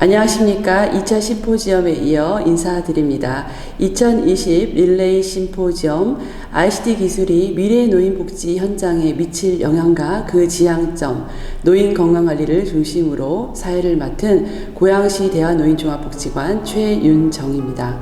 안녕하십니까. 2차 심포지엄에 이어 인사드립니다. 2020 릴레이 심포지엄 ICT 기술이 미래 노인복지 현장에 미칠 영향과 그 지향점, 노인 건강관리를 중심으로 사회를 맡은 고양시 대한노인종합복지관 최윤정입니다.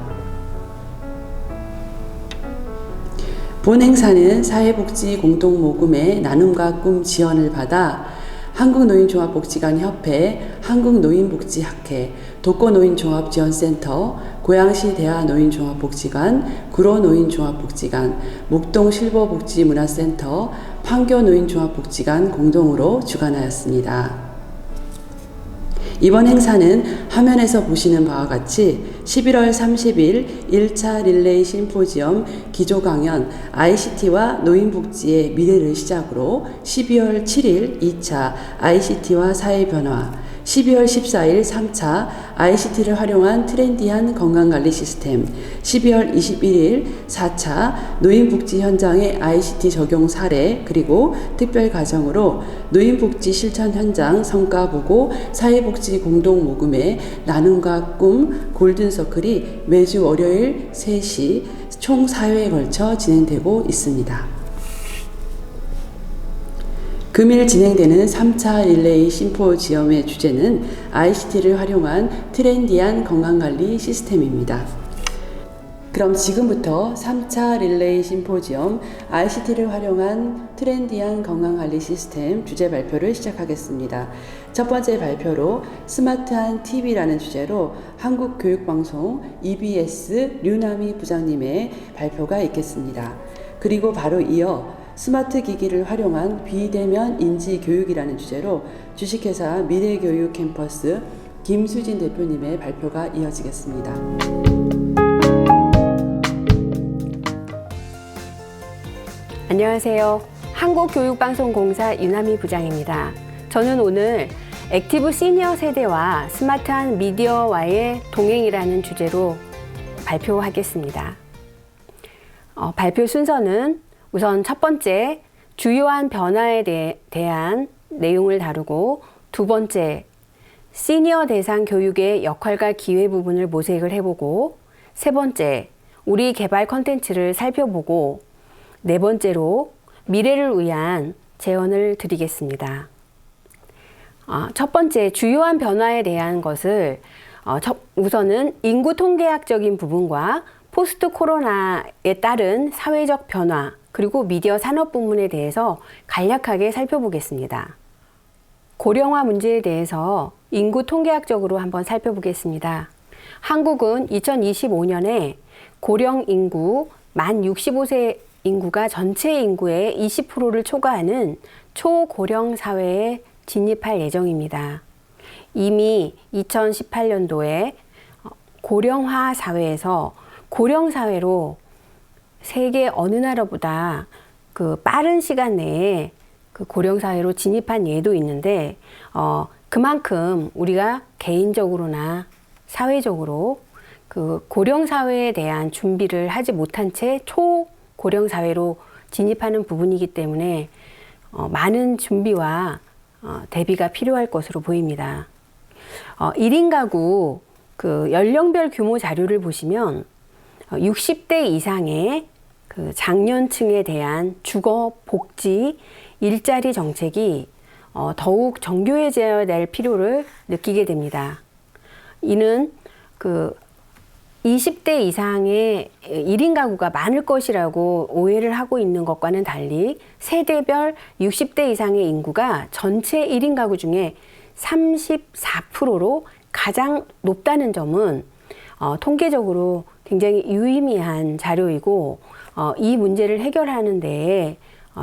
본 행사는 사회복지 공동모금의 나눔과 꿈 지원을 받아 한국노인종합복지관협회, 한국노인복지학회, 독거노인종합지원센터, 고양시 대한노인종합복지관, 구로노인종합복지관, 묵동실버복지문화센터, 판교노인종합복지관 공동으로 주관하였습니다. 이번 행사는 화면에서 보시는 바와 같이 11월 30일 1차 릴레이 심포지엄 기조 강연 ICT와 노인복지의 미래를 시작으로 12월 7일 2차 ICT와 사회 변화, 12월 14일 3차 ICT를 활용한 트렌디한 건강관리 시스템, 12월 21일 4차 노인복지 현장의 ICT 적용 사례, 그리고 특별과정으로 노인복지 실천 현장 성과 보고 사회복지 공동모금의 나눔과 꿈 골든서클이 매주 월요일 3시 총 4회에 걸쳐 진행되고 있습니다. 금일 진행되는 3차 릴레이 심포지엄의 주제는 ICT를 활용한 트렌디한 건강관리 시스템입니다. 그럼 지금부터 3차 릴레이 심포지엄 ICT를 활용한 트렌디한 건강관리 시스템 주제 발표를 시작하겠습니다. 첫 번째 발표로 스마트한 TV라는 주제로 한국교육방송 EBS 류남희 부장님의 발표가 있겠습니다. 그리고 바로 이어 스마트 기기를 활용한 비대면 인지 교육이라는 주제로 주식회사 미래교육 캠퍼스 김수진 대표님의 발표가 이어지겠습니다. 안녕하세요. 한국교육방송공사 유남희 부장입니다. 저는 오늘 액티브 시니어 세대와 스마트한 미디어와의 동행이라는 주제로 발표하겠습니다. 발표 순서는 우선 첫 번째, 주요한 변화에 대한 내용을 다루고, 두 번째, 시니어 대상 교육의 역할과 기회 부분을 모색을 해보고, 세 번째, 우리 개발 컨텐츠를 살펴보고, 네 번째로 미래를 위한 제언을 드리겠습니다. 첫 번째, 주요한 변화에 대한 것을 우선은 인구 통계학적인 부분과 포스트 코로나에 따른 사회적 변화, 그리고 미디어 산업 부문에 대해서 간략하게 살펴보겠습니다. 고령화 문제에 대해서 인구 통계학적으로 한번 살펴보겠습니다. 한국은 2025년에 고령 인구 만 65세 인구가 전체 인구의 20%를 초과하는 초고령 사회에 진입할 예정입니다. 이미 2018년도에 고령화 사회에서 고령 사회로 세계 어느 나라보다 빠른 시간 내에 고령 사회로 진입한 예도 있는데, 그만큼 우리가 개인적으로나 사회적으로 고령 사회에 대한 준비를 하지 못한 채 초고령 사회로 진입하는 부분이기 때문에 많은 준비와 대비가 필요할 것으로 보입니다. 1인 가구 연령별 규모 자료를 보시면 60대 이상의 장년층에 대한 주거, 복지, 일자리 정책이 더욱 정교해져야 될 필요를 느끼게 됩니다. 이는 20대 이상의 1인 가구가 많을 것이라고 오해를 하고 있는 것과는 달리 세대별 60대 이상의 인구가 전체 1인 가구 중에 34%로 가장 높다는 점은 통계적으로 굉장히 유의미한 자료이고, 이 문제를 해결하는 데에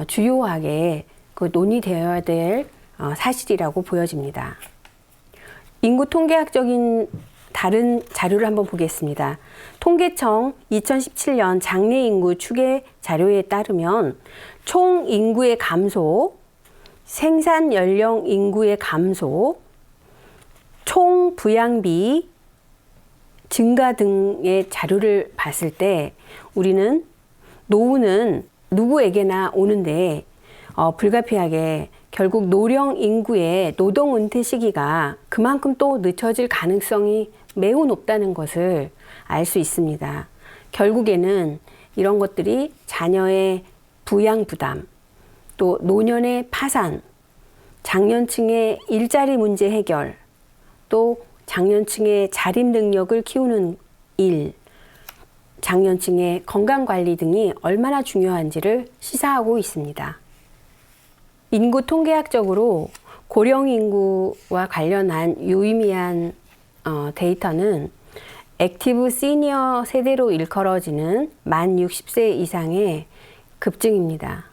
주요하게 논의되어야 될 사실이라고 보여집니다. 인구 통계학적인 다른 자료를 한번 보겠습니다. 통계청 2017년 장래 인구 추계 자료에 따르면 총 인구의 감소, 생산 연령 인구의 감소, 총 부양비 증가 등의 자료를 봤을 때 우리는 노후는 누구에게나 오는데 불가피하게 결국 노령 인구의 노동 은퇴 시기가 그만큼 또 늦춰질 가능성이 매우 높다는 것을 알 수 있습니다. 결국에는 이런 것들이 자녀의 부양 부담, 또 노년의 파산, 장년층의 일자리 문제 해결, 또 장년층의 자립 능력을 키우는 일, 장년층의 건강관리 등이 얼마나 중요한지를 시사하고 있습니다. 인구 통계학적으로 고령 인구와 관련한 유의미한 데이터는 액티브 시니어 세대로 일컬어지는 만 60세 이상의 급증입니다.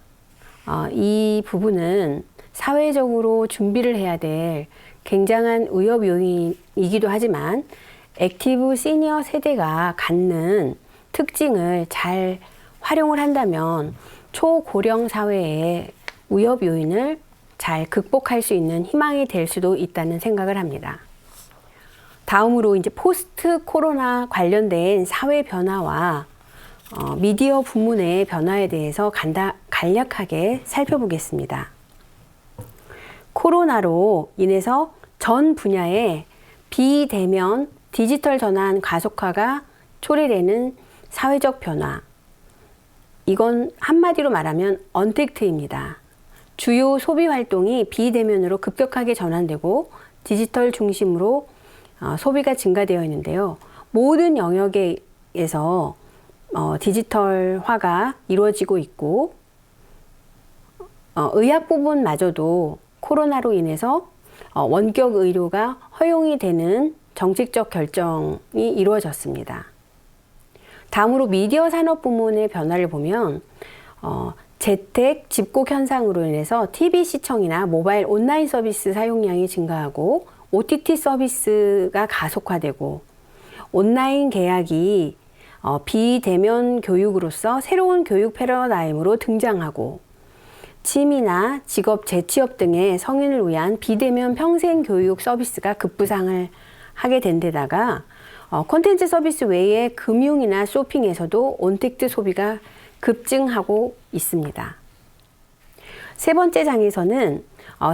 이 부분은 사회적으로 준비를 해야 될 굉장한 위협 요인이기도 하지만 액티브 시니어 세대가 갖는 특징을 잘 활용을 한다면 초고령 사회의 위협 요인을 잘 극복할 수 있는 희망이 될 수도 있다는 생각을 합니다. 다음으로 이제 포스트 코로나 관련된 사회 변화와 미디어 부문의 변화에 대해서 간략하게 살펴보겠습니다. 코로나로 인해서 전 분야의 비대면 디지털 전환 가속화가 초래되는 사회적 변화. 이건 한마디로 말하면 언택트입니다. 주요 소비 활동이 비대면으로 급격하게 전환되고 디지털 중심으로 소비가 증가되어 있는데요. 모든 영역에서 디지털화가 이루어지고 있고 의학 부분마저도 코로나로 인해서 원격 의료가 허용이 되는 정책적 결정이 이루어졌습니다. 다음으로 미디어 산업 부문의 변화를 보면 재택 집콕 현상으로 인해서 TV 시청이나 모바일 온라인 서비스 사용량이 증가하고 OTT 서비스가 가속화되고 온라인 계약이 비대면 교육으로서 새로운 교육 패러다임으로 등장하고 취미나 직업 재취업 등의 성인을 위한 비대면 평생 교육 서비스가 급부상을 하게 된 데다가 콘텐츠 서비스 외에 금융이나 쇼핑에서도 온택트 소비가 급증하고 있습니다. 세 번째 장에서는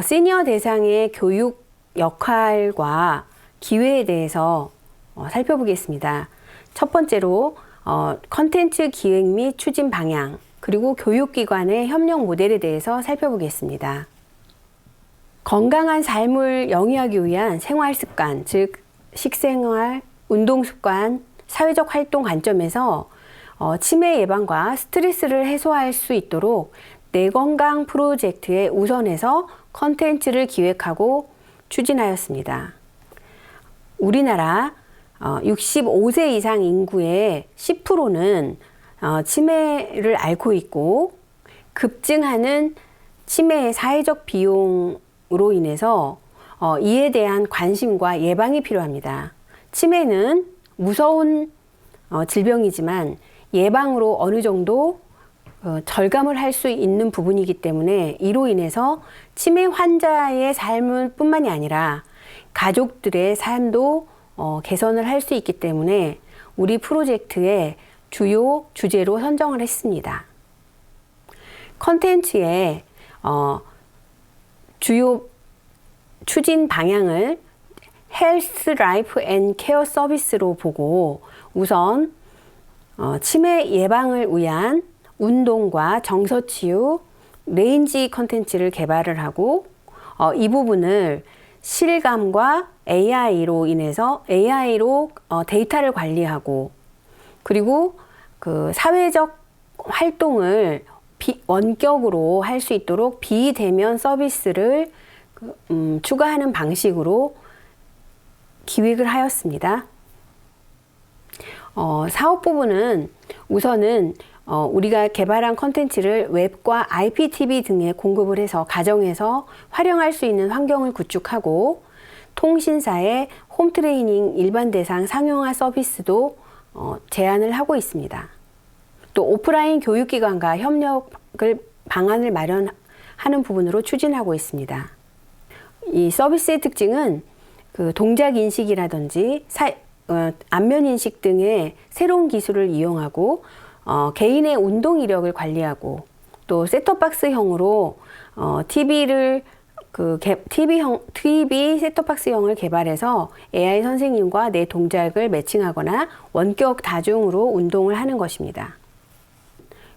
시니어 대상의 교육 역할과 기회에 대해서 살펴보겠습니다. 첫 번째로 콘텐츠 기획 및 추진 방향, 그리고 교육기관의 협력 모델에 대해서 살펴보겠습니다. 건강한 삶을 영위하기 위한 생활습관, 즉 식생활, 운동습관, 사회적 활동 관점에서 치매 예방과 스트레스를 해소할 수 있도록 내 건강 프로젝트에 우선해서 컨텐츠를 기획하고 추진하였습니다. 우리나라 65세 이상 인구의 10%는 치매를 앓고 있고 급증하는 치매의 사회적 비용으로 인해서 이에 대한 관심과 예방이 필요합니다. 치매는 무서운 질병이지만 예방으로 어느 정도 절감을 할 수 있는 부분이기 때문에 이로 인해서 치매 환자의 삶은 뿐만이 아니라 가족들의 삶도 개선을 할 수 있기 때문에 우리 프로젝트의 주요 주제로 선정을 했습니다. 컨텐츠의 주요 추진 방향을 헬스, 라이프 앤 케어 서비스로 보고 우선 치매 예방을 위한 운동과 정서치유, 레인지 컨텐츠를 개발을 하고 이 부분을 실감과 AI로 인해서 AI로 데이터를 관리하고 그리고 그 사회적 활동을 원격으로 할 수 있도록 비대면 서비스를 추가하는 방식으로 기획을 하였습니다. 사업 부분은 우선은 우리가 개발한 컨텐츠를 웹과 IPTV 등에 공급을 해서 가정에서 활용할 수 있는 환경을 구축하고 통신사의 홈트레이닝 일반 대상 상용화 서비스도 제안을 하고 있습니다. 또 오프라인 교육기관과 협력을 방안을 마련하는 부분으로 추진하고 있습니다. 이 서비스의 특징은 그 동작 인식이라든지 안면 인식 등의 새로운 기술을 이용하고 개인의 운동 이력을 관리하고 또 셋톱박스형으로 TV 셋톱박스형을 개발해서 AI 선생님과 내 동작을 매칭하거나 원격 다중으로 운동을 하는 것입니다.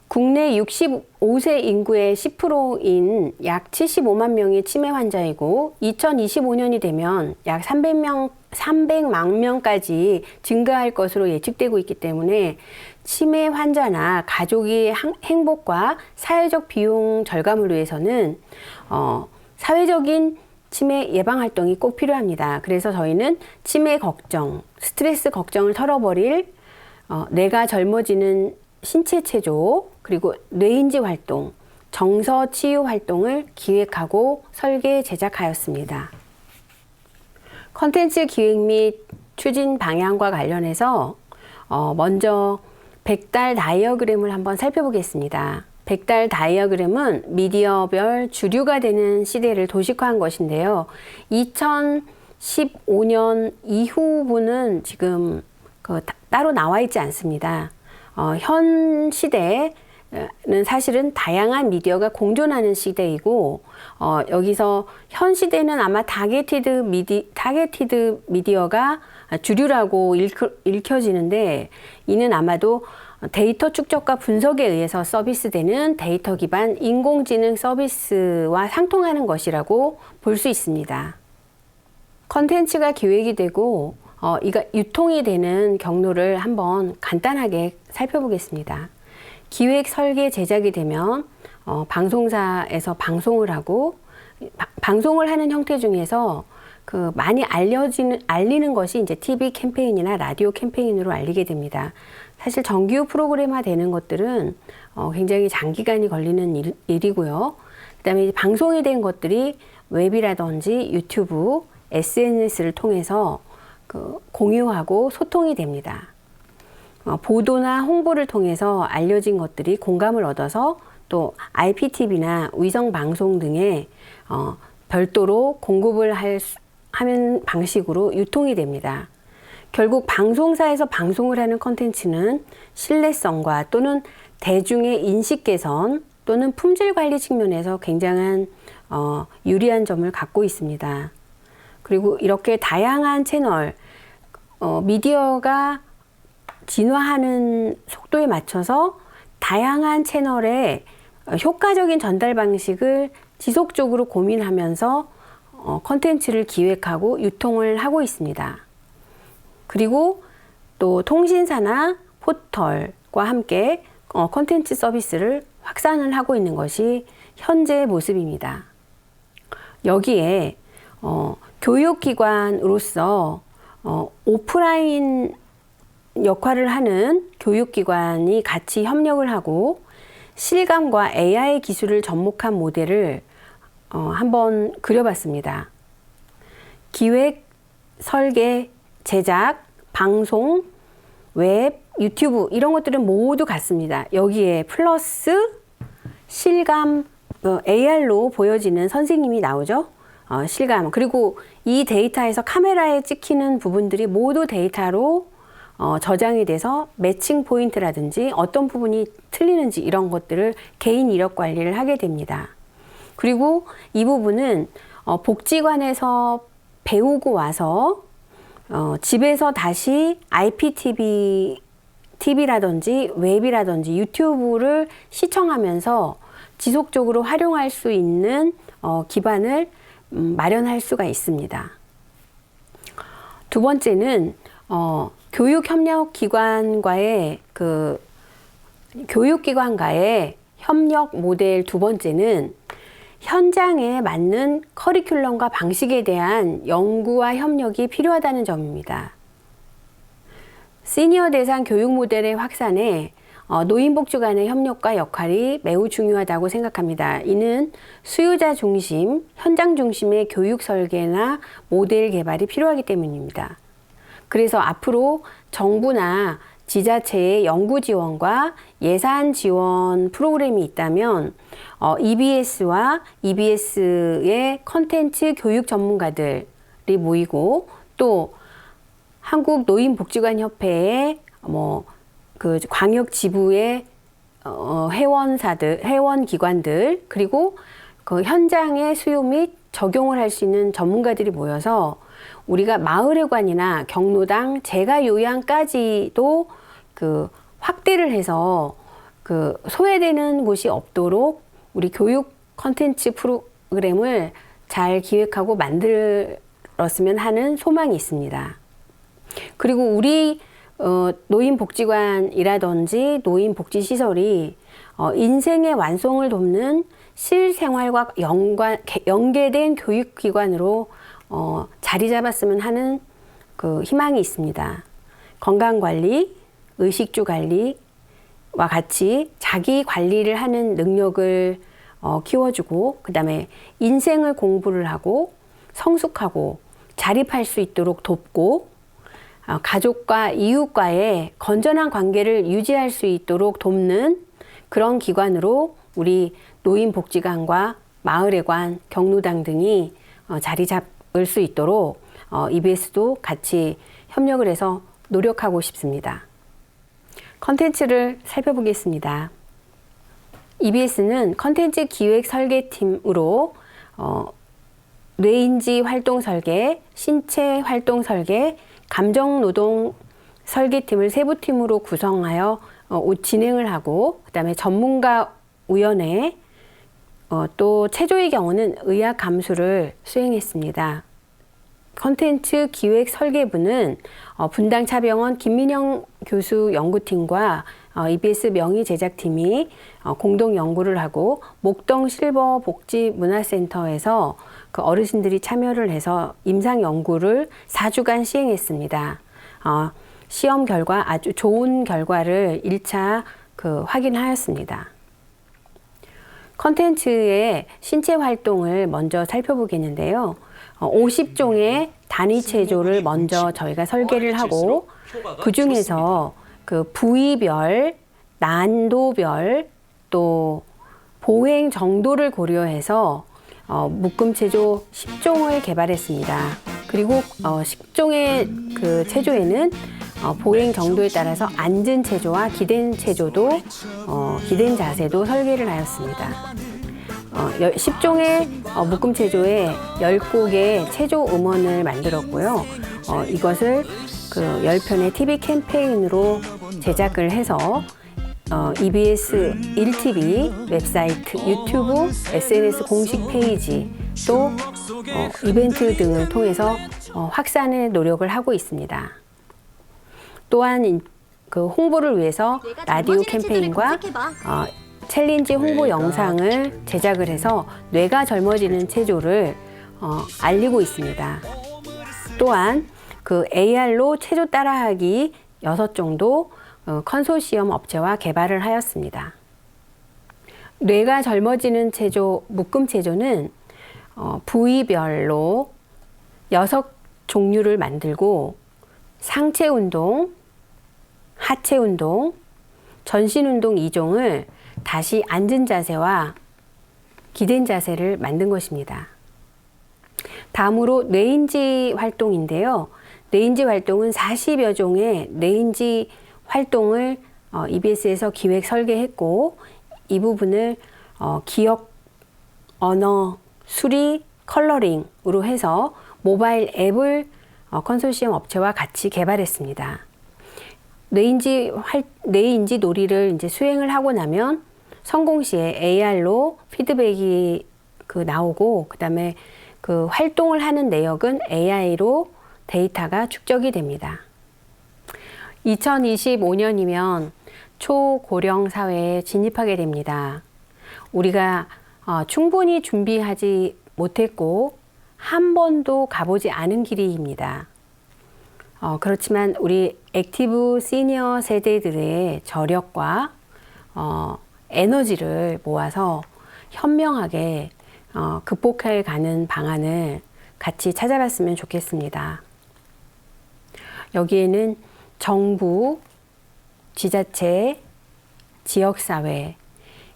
국내 65세 인구의 10%인 약 75만 명이 치매 환자이고 2025년이 되면 약 300만 명까지 증가할 것으로 예측되고 있기 때문에 치매 환자나 가족의 행복과 사회적 비용 절감을 위해서는 사회적인 치매 예방 활동이 꼭 필요합니다. 그래서 저희는 치매 걱정, 스트레스 걱정을 털어버릴 뇌가 젊어지는 신체 체조, 그리고 뇌인지 활동, 정서 치유 활동을 기획하고 설계 제작하였습니다. 컨텐츠 기획 및 추진 방향과 관련해서 먼저 백달 다이어그램을 한번 살펴보겠습니다. 백달 다이어그램은 미디어별 주류가 되는 시대를 도식화한 것인데요. 2015년 이후부는 지금 따로 나와 있지 않습니다. 현 시대는 사실은 다양한 미디어가 공존하는 시대이고 여기서 현 시대는 아마 타겟티드 미디어가 주류라고 읽혀지는데 이는 아마도 데이터 축적과 분석에 의해서 서비스되는 데이터 기반 인공지능 서비스와 상통하는 것이라고 볼 수 있습니다. 컨텐츠가 기획이 되고 이가 유통이 되는 경로를 한번 간단하게 살펴보겠습니다. 기획, 설계, 제작이 되면 방송사에서 방송을 하고 방송을 하는 형태 중에서 많이 알리는 것이 이제 TV 캠페인이나 라디오 캠페인으로 알리게 됩니다. 사실 정규 프로그램화 되는 것들은 굉장히 장기간이 걸리는 일이고요. 그다음에 방송이 된 것들이 웹이라든지 유튜브, SNS를 통해서 공유하고 소통이 됩니다. 보도나 홍보를 통해서 알려진 것들이 공감을 얻어서 또 IPTV나 위성방송 등에 별도로 공급을 하는 방식으로 유통이 됩니다. 결국 방송사에서 방송을 하는 콘텐츠는 신뢰성과 또는 대중의 인식 개선 또는 품질 관리 측면에서 굉장한 유리한 점을 갖고 있습니다. 그리고 이렇게 다양한 채널, 미디어가 진화하는 속도에 맞춰서 다양한 채널의 효과적인 전달 방식을 지속적으로 고민하면서 콘텐츠를 기획하고 유통을 하고 있습니다. 그리고 또 통신사나 포털과 함께 콘텐츠 서비스를 확산을 하고 있는 것이 현재의 모습입니다. 여기에 교육기관으로서 오프라인 역할을 하는 교육기관이 같이 협력을 하고 실감과 AI 기술을 접목한 모델을 한번 그려봤습니다. 기획, 설계, 제작, 방송, 웹, 유튜브 이런 것들은 모두 같습니다. 여기에 플러스 실감, AR로 보여지는 선생님이 나오죠. 실감. 그리고 이 데이터에서 카메라에 찍히는 부분들이 모두 데이터로 저장이 돼서 매칭 포인트라든지 어떤 부분이 틀리는지 이런 것들을 개인 이력 관리를 하게 됩니다. 그리고 이 부분은 복지관에서 배우고 와서 집에서 다시 IPTV라든지 웹이라든지 유튜브를 시청하면서 지속적으로 활용할 수 있는 기반을 마련할 수가 있습니다. 두 번째는 교육기관과의 협력 모델 두 번째는 현장에 맞는 커리큘럼과 방식에 대한 연구와 협력이 필요하다는 점입니다. 시니어 대상 교육 모델의 확산에 노인복지 간의 협력과 역할이 매우 중요하다고 생각합니다. 이는 수요자 중심, 현장 중심의 교육 설계나 모델 개발이 필요하기 때문입니다. 그래서 앞으로 정부나 지자체의 연구 지원과 예산 지원 프로그램이 있다면 EBS와 EBS의 컨텐츠 교육 전문가들이 모이고 또 한국노인복지관협회의 광역 지부의 회원 기관들, 그리고 그 현장의 수요 및 적용을 할 수 있는 전문가들이 모여서 우리가 마을회관이나 경로당 재가 요양까지도 그 확대를 해서 그 소외되는 곳이 없도록 우리 교육 콘텐츠 프로그램을 잘 기획하고 만들었으면 하는 소망이 있습니다. 그리고 우리 노인복지관이라든지 노인복지시설이 인생의 완성을 돕는 실생활과 연계된 교육기관으로 자리 잡았으면 하는 그 희망이 있습니다. 건강관리, 의식주 관리와 같이 자기 관리를 하는 능력을 키워주고, 그 다음에 인생을 공부를 하고 성숙하고 자립할 수 있도록 돕고, 가족과 이웃과의 건전한 관계를 유지할 수 있도록 돕는 그런 기관으로 우리 노인복지관과 마을회관, 경로당 등이 자리 잡을 수 있도록 EBS도 같이 협력을 해서 노력하고 싶습니다. 컨텐츠를 살펴보겠습니다. EBS는 컨텐츠 기획 설계팀으로 뇌인지 활동 설계, 신체 활동 설계, 감정 노동 설계팀을 세부팀으로 구성하여 진행을 하고, 그다음에 전문가 위원회, 또 체조의 경우는 의학 감수를 수행했습니다. 컨텐츠 기획 설계부는 분당차병원 김민영 교수 연구팀과 EBS 명의 제작팀이 공동 연구를 하고, 목동 실버 복지 문화센터에서 그 어르신들이 참여를 해서 임상 연구를 4주간 시행했습니다. 시험 결과 아주 좋은 결과를 1차 확인하였습니다. 컨텐츠의 신체 활동을 먼저 살펴보겠는데요. 50종의 단위 체조를 먼저 저희가 설계를 하고, 그 중에서 그 부위별, 난도별, 또 보행 정도를 고려해서 묶음 체조 10종을 개발했습니다. 그리고 10종의 그 체조에는 보행 정도에 따라서 앉은 체조와 기댄 체조도 기댄 자세도 설계를 하였습니다. 10종의 묶음 체조에 10곡의 체조 음원을 만들었고요. 이것을 그 10편의 TV 캠페인으로 제작을 해서 EBS 1TV 웹사이트, 유튜브, SNS 공식 페이지, 또 이벤트 등을 통해서 확산의 노력을 하고 있습니다. 또한 그 홍보를 위해서 라디오 캠페인과 챌린지 홍보 영상을 제작을 해서 뇌가 젊어지는 체조를 알리고 있습니다. 또한 그 AR로 체조 따라하기 6종도 컨소시엄 업체와 개발을 하였습니다. 뇌가 젊어지는 체조, 묶음 체조는 부위별로 6종류를 만들고, 상체 운동, 하체 운동, 전신 운동 2종을 다시 앉은 자세와 기댄 자세를 만든 것입니다. 다음으로 뇌인지 활동인데요. 뇌인지 활동은 40여 종의 뇌인지 활동을 EBS에서 기획 설계했고, 이 부분을 기억, 언어, 수리, 컬러링으로 해서 모바일 앱을 컨소시엄 업체와 같이 개발했습니다. 뇌인지 놀이를 이제 수행을 하고 나면 성공 시에 AR로 피드백이 나오고, 그다음에 그 활동을 하는 내역은 AI로 데이터가 축적이 됩니다. 2025년이면 초고령 사회에 진입하게 됩니다. 우리가 충분히 준비하지 못했고 한 번도 가보지 않은 길입니다. 그렇지만 우리 액티브 시니어 세대들의 저력과 에너지를 모아서 현명하게 극복해 가는 방안을 같이 찾아봤으면 좋겠습니다. 여기에는 정부, 지자체, 지역사회,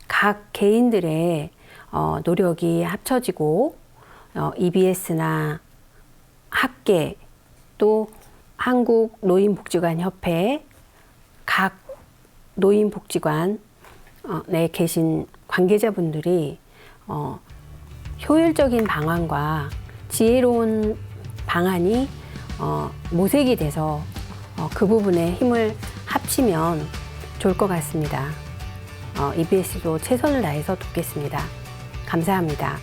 각 개인들의 노력이 합쳐지고 EBS나 학계, 또 한국노인복지관협회, 각 노인복지관 내에 계신 관계자분들이 효율적인 방안과 지혜로운 방안이 모색이 돼서 그 부분에 힘을 합치면 좋을 것 같습니다. EBS도 최선을 다해서 돕겠습니다. 감사합니다.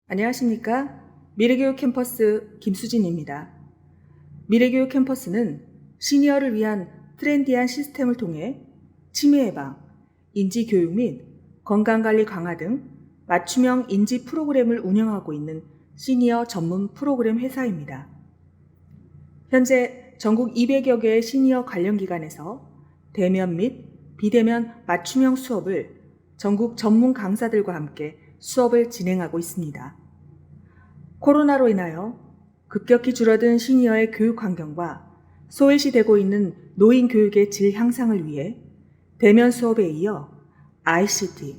안녕하십니까? 미래교육 캠퍼스 김수진입니다. 미래교육 캠퍼스는 시니어를 위한 트렌디한 시스템을 통해 치매 예방, 인지교육 및 건강관리 강화 등 맞춤형 인지 프로그램을 운영하고 있는 시니어 전문 프로그램 회사입니다. 현재 전국 200여 개의 시니어 관련 기관에서 대면 및 비대면 맞춤형 수업을 전국 전문 강사들과 함께 수업을 진행하고 있습니다. 코로나로 인하여 급격히 줄어든 시니어의 교육 환경과 소외시되고 있는 노인 교육의 질 향상을 위해 대면 수업에 이어 ICT,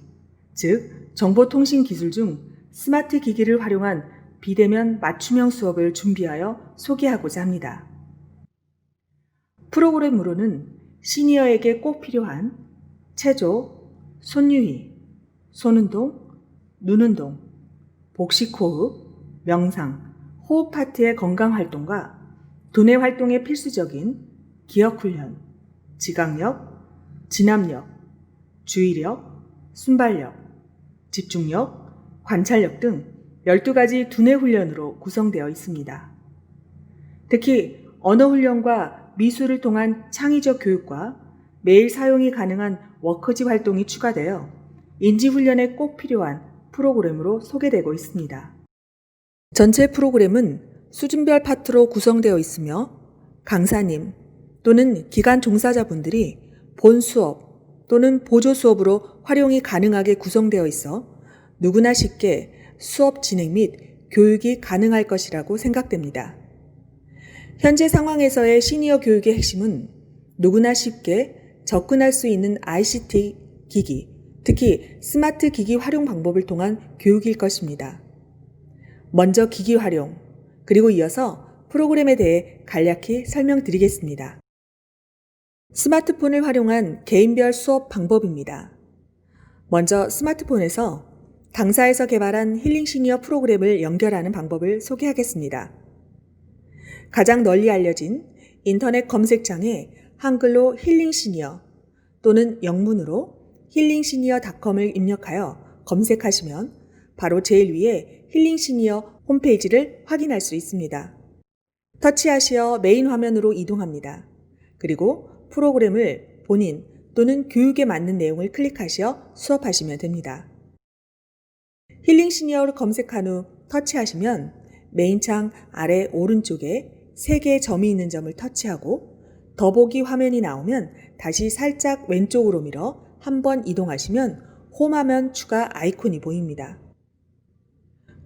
즉 정보통신기술 중 스마트 기기를 활용한 비대면 맞춤형 수업을 준비하여 소개하고자 합니다. 프로그램으로는 시니어에게 꼭 필요한 체조, 손유희, 손운동, 눈운동, 복식호흡, 명상, 호흡 파트의 건강활동과 두뇌 활동에 필수적인 기억훈련, 지각력, 진압력, 주의력, 순발력, 집중력, 관찰력 등 12가지 두뇌 훈련으로 구성되어 있습니다. 특히 언어훈련과 미술을 통한 창의적 교육과 매일 사용이 가능한 워커지 활동이 추가되어 인지훈련에 꼭 필요한 프로그램으로 소개되고 있습니다. 전체 프로그램은 수준별 파트로 구성되어 있으며 강사님 또는 기관 종사자분들이 본 수업 또는 보조 수업으로 활용이 가능하게 구성되어 있어 누구나 쉽게 수업 진행 및 교육이 가능할 것이라고 생각됩니다. 현재 상황에서의 시니어 교육의 핵심은 누구나 쉽게 접근할 수 있는 ICT 기기, 특히 스마트 기기 활용 방법을 통한 교육일 것입니다. 먼저 기기 활용, 그리고 이어서 프로그램에 대해 간략히 설명드리겠습니다. 스마트폰을 활용한 개인별 수업 방법입니다. 먼저 스마트폰에서 당사에서 개발한 힐링 시니어 프로그램을 연결하는 방법을 소개하겠습니다. 가장 널리 알려진 인터넷 검색창에 한글로 힐링 시니어 또는 영문으로 힐링시니어닷컴을 입력하여 검색하시면 바로 제일 위에 힐링 시니어 홈페이지를 확인할 수 있습니다. 터치하시어 메인 화면으로 이동합니다. 그리고 프로그램을 본인 또는 교육에 맞는 내용을 클릭하시어 수업하시면 됩니다. 힐링 시니어를 검색한 후 터치하시면 메인 창 아래 오른쪽에 3개의 점이 있는 점을 터치하고 더보기 화면이 나오면 다시 살짝 왼쪽으로 밀어 한번 이동하시면 홈화면 추가 아이콘이 보입니다.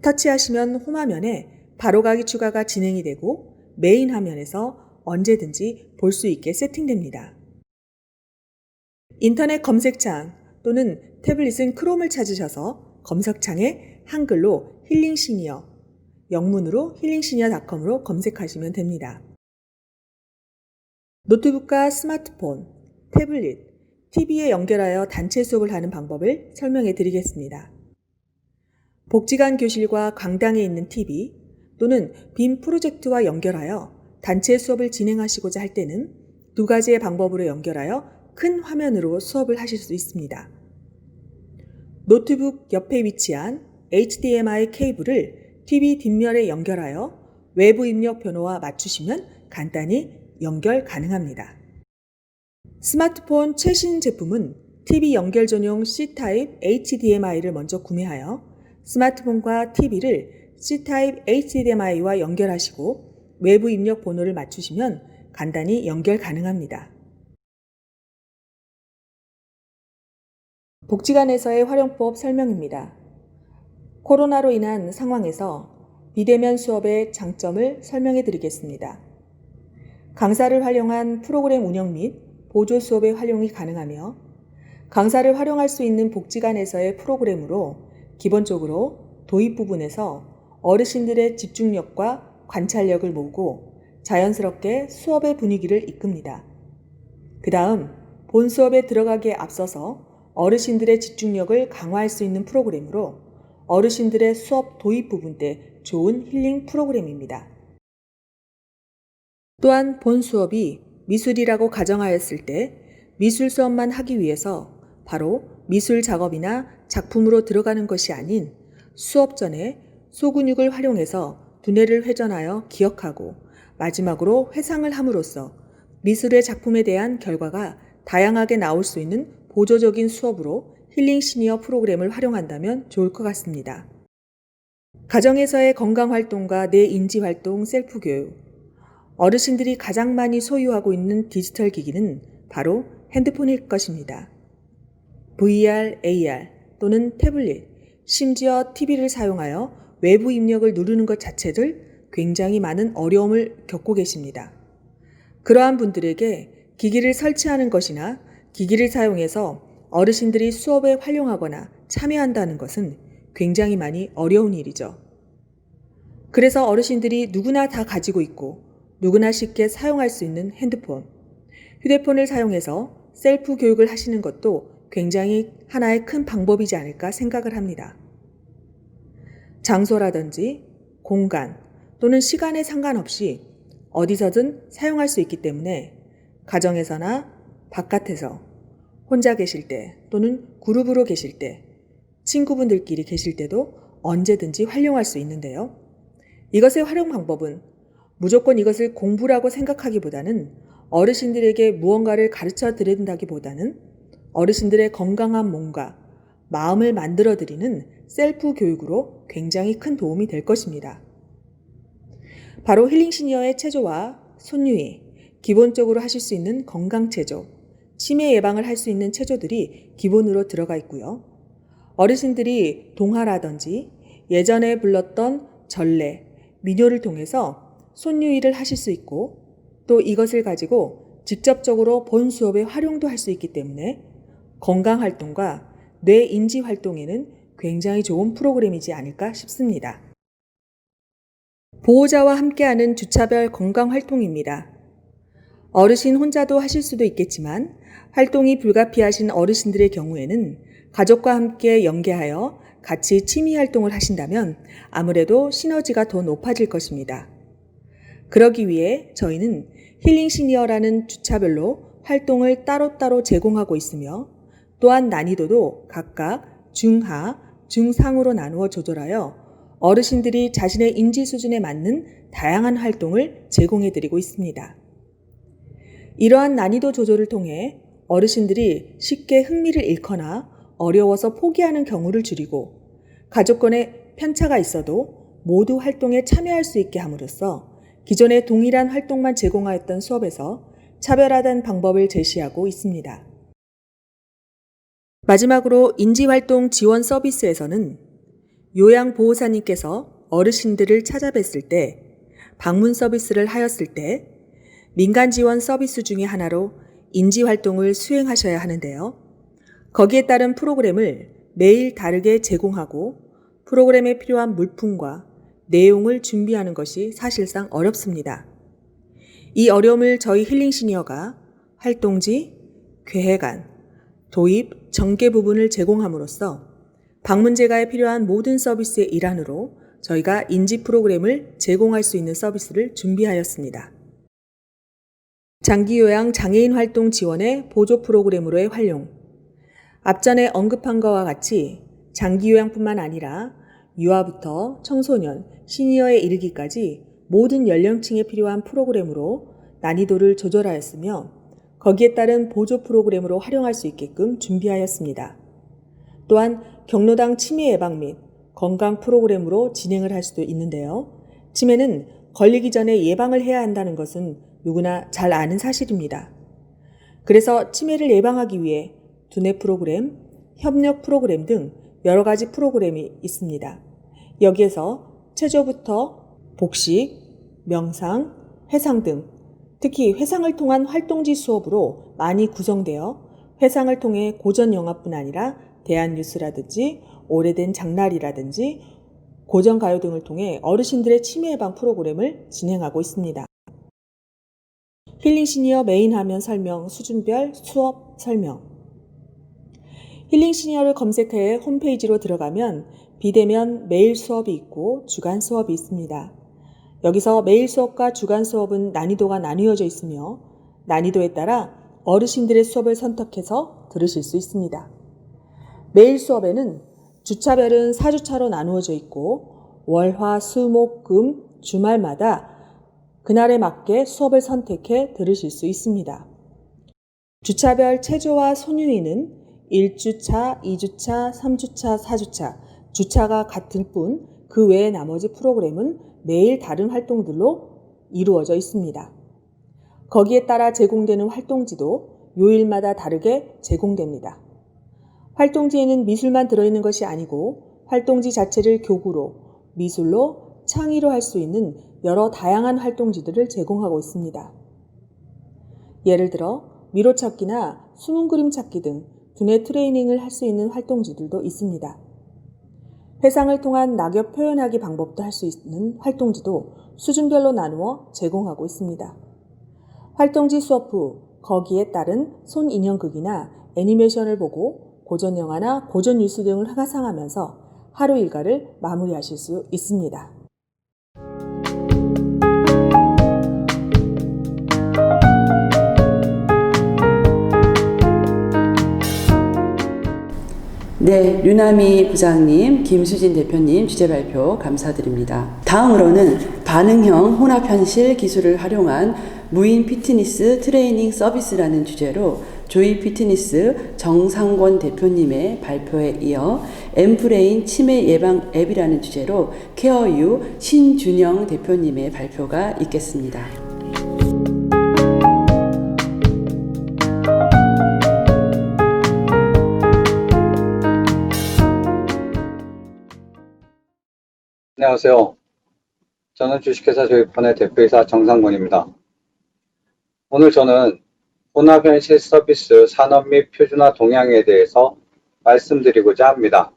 터치하시면 홈화면에 바로가기 추가가 진행이 되고 메인 화면에서 언제든지 볼 수 있게 세팅됩니다. 인터넷 검색창 또는 태블릿은 크롬을 찾으셔서 검색창에 한글로 힐링 시니어, 영문으로 힐링시니어닷컴으로 검색하시면 됩니다. 노트북과 스마트폰, 태블릿, TV에 연결하여 단체 수업을 하는 방법을 설명해 드리겠습니다. 복지관 교실과 강당에 있는 TV 또는 빔 프로젝트와 연결하여 단체 수업을 진행하시고자 할 때는 2가지의 방법으로 연결하여 큰 화면으로 수업을 하실 수 있습니다. 노트북 옆에 위치한 HDMI 케이블을 TV 뒷면에 연결하여 외부 입력 번호와 맞추시면 간단히 연결 가능합니다. 스마트폰 최신 제품은 TV 연결 전용 C타입 HDMI를 먼저 구매하여 스마트폰과 TV를 C타입 HDMI와 연결하시고 외부 입력 번호를 맞추시면 간단히 연결 가능합니다. 복지관에서의 활용법 설명입니다. 코로나로 인한 상황에서 비대면 수업의 장점을 설명해 드리겠습니다. 강사를 활용한 프로그램 운영 및 보조 수업의 활용이 가능하며 강사를 활용할 수 있는 복지관에서의 프로그램으로 기본적으로 도입 부분에서 어르신들의 집중력과 관찰력을 모으고 자연스럽게 수업의 분위기를 이끕니다. 그 다음 본 수업에 들어가기에 앞서서 어르신들의 집중력을 강화할 수 있는 프로그램으로 어르신들의 수업 도입 부분 때 좋은 힐링 프로그램입니다. 또한 본 수업이 미술이라고 가정하였을 때 미술 수업만 하기 위해서 바로 미술 작업이나 작품으로 들어가는 것이 아닌 수업 전에 소근육을 활용해서 두뇌를 회전하여 기억하고 마지막으로 회상을 함으로써 미술의 작품에 대한 결과가 다양하게 나올 수 있는 보조적인 수업으로 힐링 시니어 프로그램을 활용한다면 좋을 것 같습니다. 가정에서의 건강활동과 뇌 인지활동 셀프 교육. 어르신들이 가장 많이 소유하고 있는 디지털 기기는 바로 핸드폰일 것입니다. VR, AR 또는 태블릿, 심지어 TV를 사용하여 외부 입력을 누르는 것 자체를 굉장히 많은 어려움을 겪고 계십니다. 그러한 분들에게 기기를 설치하는 것이나 기기를 사용해서 어르신들이 수업에 활용하거나 참여한다는 것은 굉장히 많이 어려운 일이죠. 그래서 어르신들이 누구나 다 가지고 있고 누구나 쉽게 사용할 수 있는 핸드폰, 휴대폰을 사용해서 셀프 교육을 하시는 것도 굉장히 하나의 큰 방법이지 않을까 생각을 합니다. 장소라든지 공간 또는 시간에 상관없이 어디서든 사용할 수 있기 때문에 가정에서나 바깥에서 혼자 계실 때 또는 그룹으로 계실 때 친구분들끼리 계실 때도 언제든지 활용할 수 있는데요. 이것의 활용 방법은 무조건 이것을 공부라고 생각하기보다는 어르신들에게 무언가를 가르쳐 드린다기보다는 어르신들의 건강한 몸과 마음을 만들어 드리는 셀프 교육으로 굉장히 큰 도움이 될 것입니다. 바로 힐링 시니어의 체조와 손유희, 기본적으로 하실 수 있는 건강 체조, 치매 예방을 할 수 있는 체조들이 기본으로 들어가 있고요. 어르신들이 동화라든지 예전에 불렀던 전래, 민요를 통해서 손유희를 하실 수 있고 또 이것을 가지고 직접적으로 본 수업에 활용도 할 수 있기 때문에 건강활동과 뇌 인지 활동에는 굉장히 좋은 프로그램이지 않을까 싶습니다. 보호자와 함께하는 주차별 건강활동입니다. 어르신 혼자도 하실 수도 있겠지만 활동이 불가피하신 어르신들의 경우에는 가족과 함께 연계하여 같이 취미활동을 하신다면 아무래도 시너지가 더 높아질 것입니다. 그러기 위해 저희는 힐링 시니어라는 주차별로 활동을 따로따로 제공하고 있으며 또한 난이도도 각각 중하, 중상으로 나누어 조절하여 어르신들이 자신의 인지 수준에 맞는 다양한 활동을 제공해드리고 있습니다. 이러한 난이도 조절을 통해 어르신들이 쉽게 흥미를 잃거나 어려워서 포기하는 경우를 줄이고 가족 간의 편차가 있어도 모두 활동에 참여할 수 있게 함으로써 기존에 동일한 활동만 제공하였던 수업에서 차별화된 방법을 제시하고 있습니다. 마지막으로 인지활동 지원 서비스에서는 요양보호사님께서 어르신들을 찾아뵀을 때, 방문 서비스를 하였을 때 민간 지원 서비스 중에 하나로 인지활동을 수행하셔야 하는데요. 거기에 따른 프로그램을 매일 다르게 제공하고 프로그램에 필요한 물품과 내용을 준비하는 것이 사실상 어렵습니다. 이 어려움을 저희 힐링 시니어가 활동지, 계획안, 도입, 전개 부분을 제공함으로써 방문제가에 필요한 모든 서비스의 일환으로 저희가 인지 프로그램을 제공할 수 있는 서비스를 준비하였습니다. 장기요양 장애인 활동 지원의 보조 프로그램으로의 활용. 앞전에 언급한 것과 같이 장기요양뿐만 아니라 유아부터 청소년, 시니어에 이르기까지 모든 연령층에 필요한 프로그램으로 난이도를 조절하였으며 거기에 따른 보조 프로그램으로 활용할 수 있게끔 준비하였습니다. 또한 경로당 치매 예방 및 건강 프로그램으로 진행을 할 수도 있는데요. 치매는 걸리기 전에 예방을 해야 한다는 것은 누구나 잘 아는 사실입니다. 그래서 치매를 예방하기 위해 두뇌 프로그램, 협력 프로그램 등 여러 가지 프로그램이 있습니다. 여기에서 체조부터 복식, 명상, 회상 등 특히 회상을 통한 활동지 수업으로 많이 구성되어 회상을 통해 고전 영화뿐 아니라 대한뉴스라든지 오래된 장날이라든지 고전가요 등을 통해 어르신들의 치매 예방 프로그램을 진행하고 있습니다. 힐링 시니어 메인 화면 설명, 수준별 수업 설명. 힐링 시니어를 검색해 홈페이지로 들어가면 비대면 매일 수업이 있고 주간 수업이 있습니다. 여기서 매일 수업과 주간 수업은 난이도가 나뉘어져 있으며 난이도에 따라 어르신들의 수업을 선택해서 들으실 수 있습니다. 매일 수업에는 주차별은 4주차로 나누어져 있고 월, 화, 수, 목, 금, 주말마다 그날에 맞게 수업을 선택해 들으실 수 있습니다. 주차별 체조와 손유인은 1주차, 2주차, 3주차, 4주차, 주차가 같을 뿐 그 외의 나머지 프로그램은 매일 다른 활동들로 이루어져 있습니다. 거기에 따라 제공되는 활동지도 요일마다 다르게 제공됩니다. 활동지에는 미술만 들어있는 것이 아니고 활동지 자체를 교구로, 미술로, 창의로 할 수 있는 여러 다양한 활동지들을 제공하고 있습니다. 예를 들어 미로찾기나 숨은 그림 찾기 등 두뇌 트레이닝을 할 수 있는 활동지들도 있습니다. 회상을 통한 낙엽 표현하기 방법도 할 수 있는 활동지도 수준별로 나누어 제공하고 있습니다. 활동지 수업 후 거기에 따른 손인형극이나 애니메이션을 보고 고전 영화나 고전 뉴스 등을 화상하면서 하루 일과를 마무리하실 수 있습니다. 네, 류남희 부장님, 김수진 대표님 주제 발표 감사드립니다. 다음으로는 반응형 혼합현실 기술을 활용한 무인 피트니스 트레이닝 서비스라는 주제로 조이 피트니스 정상권 대표님의 발표에 이어 엠브레인 치매 예방 앱이라는 주제로 케어유 신준영 대표님의 발표가 있겠습니다. 안녕하세요. 저는 주식회사 조이펀의 대표이사 정상권입니다. 오늘 저는 혼합현실 서비스 산업 및 표준화 동향에 대해서 말씀드리고자 합니다.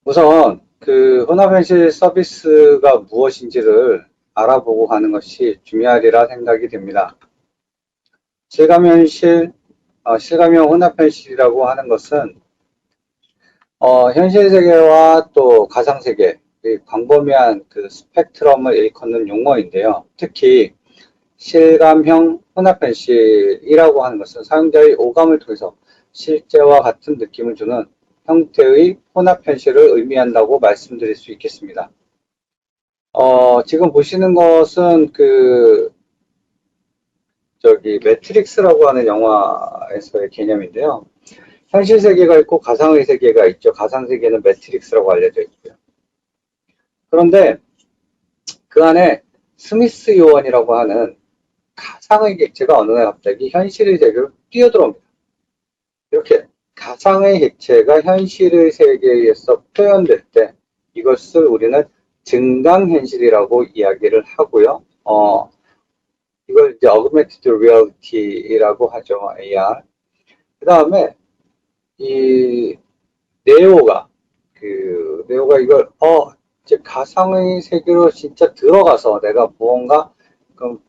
우선 혼합현실 서비스가 무엇인지를 알아보고 가는 것이 중요하리라 생각이 됩니다. 실감형 혼합현실이라고 하는 것은 현실 세계와 또 가상 세계, 광범위한 스펙트럼을 일컫는 용어인데요. 특히 실감형 혼합현실이라고 하는 것은 사용자의 오감을 통해서 실제와 같은 느낌을 주는 형태의 혼합현실을 의미한다고 말씀드릴 수 있겠습니다. 지금 보시는 것은 매트릭스라고 하는 영화에서의 개념인데요. 현실 세계가 있고 가상의 세계가 있죠. 가상 세계는 매트릭스라고 알려져 있고요. 그런데 그 안에 스미스 요원이라고 하는 가상의 객체가 어느 날 갑자기 현실의 세계로 뛰어들어옵니다. 이렇게 가상의 객체가 현실의 세계에서 표현될 때 이것을 우리는 증강현실이라고 이야기를 하고요. 이걸 이제 Augmented Reality라고 하죠. AR. 그 다음에 이 네오가 이걸 이제 가상의 세계로 진짜 들어가서 내가 무언가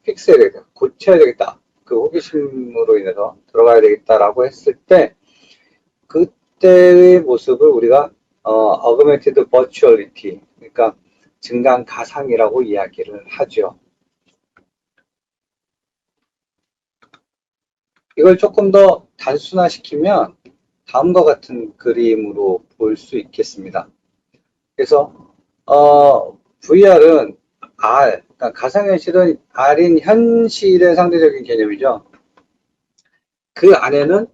픽스해야 되겠다, 고쳐야 되겠다, 호기심으로 인해서 들어가야 되겠다라고 했을 때 그때의 모습을 우리가 Augmented Virtuality, 그러니까 증강 가상이라고 이야기를 하죠. 이걸 조금 더 단순화시키면 다음과 같은 그림으로 볼 수 있겠습니다. 그래서 VR은 그러니까 가상현실은 R인 현실의 상대적인 개념이죠. 그 안에는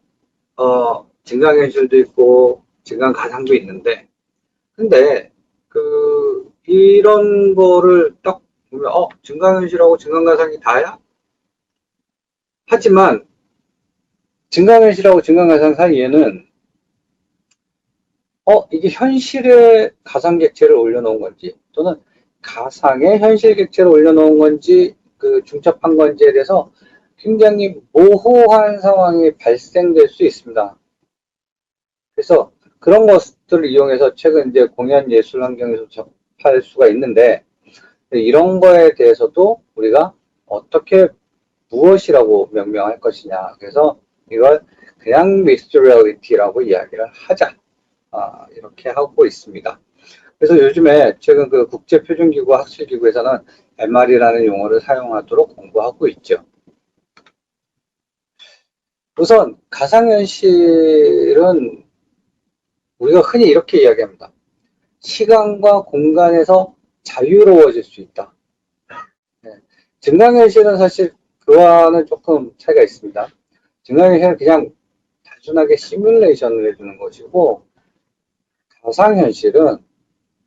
증강현실도 있고 증강가상도 있는데, 근데 이런 거를 딱 보면 증강현실하고 증강가상이 다야? 하지만 증강현실하고 증강가상 사이에는 이게 현실의 가상 객체를 올려놓은 건지 또는 가상의 현실 객체를 올려놓은 건지 중첩한 건지에 대해서 굉장히 모호한 상황이 발생될 수 있습니다. 그래서 그런 것들 것들을 이용해서 최근 이제 공연 예술 환경에서 접할 수가 있는데, 이런 거에 대해서도 우리가 어떻게 무엇이라고 명명할 것이냐. 그래서 이걸 그냥 믹스드 리얼리티라고 이야기를 하자. 이렇게 하고 있습니다. 그래서 요즘에 최근 그 국제표준기구 학술기구에서는 MR이라는 용어를 사용하도록 공부하고 있죠. 우선 가상현실은 우리가 흔히 이렇게 이야기합니다. 시간과 공간에서 자유로워질 수 있다. 증강현실은 사실 그와는 조금 차이가 있습니다. 증강현실은 그냥 단순하게 시뮬레이션을 해주는 것이고, 가상현실은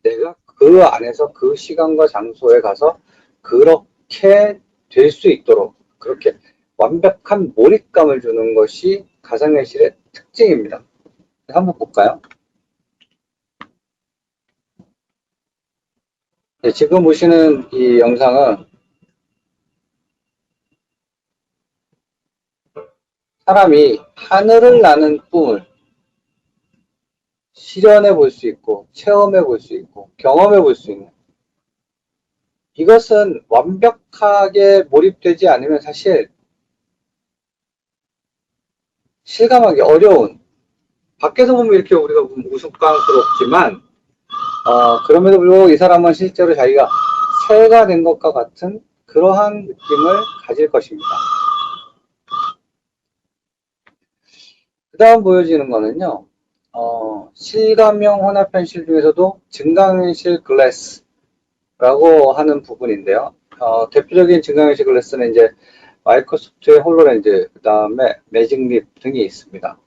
내가 그 안에서 그 시간과 장소에 가서 그렇게 될 수 있도록 그렇게 완벽한 몰입감을 주는 것이 가상현실의 특징입니다. 한번 볼까요? 네, 지금 보시는 이 영상은 사람이 하늘을 나는 꿈을 실현해 볼 수 있고, 체험해 볼 수 있고, 경험해 볼 수 있는, 이것은 완벽하게 몰입되지 않으면 사실 실감하기 어려운, 밖에서 보면 이렇게 우리가 우스꽝스럽지만 그럼에도 불구하고 이 사람은 실제로 자기가 새가 된 것과 같은 그러한 느낌을 가질 것입니다. 그 다음 보여지는 거는요, 실감형 혼합현실 중에서도 증강현실 글래스라고 하는 부분인데요. 대표적인 증강현실 글래스는 이제 마이크로소프트의 홀로렌즈, 그 다음에 매직립 등이 있습니다.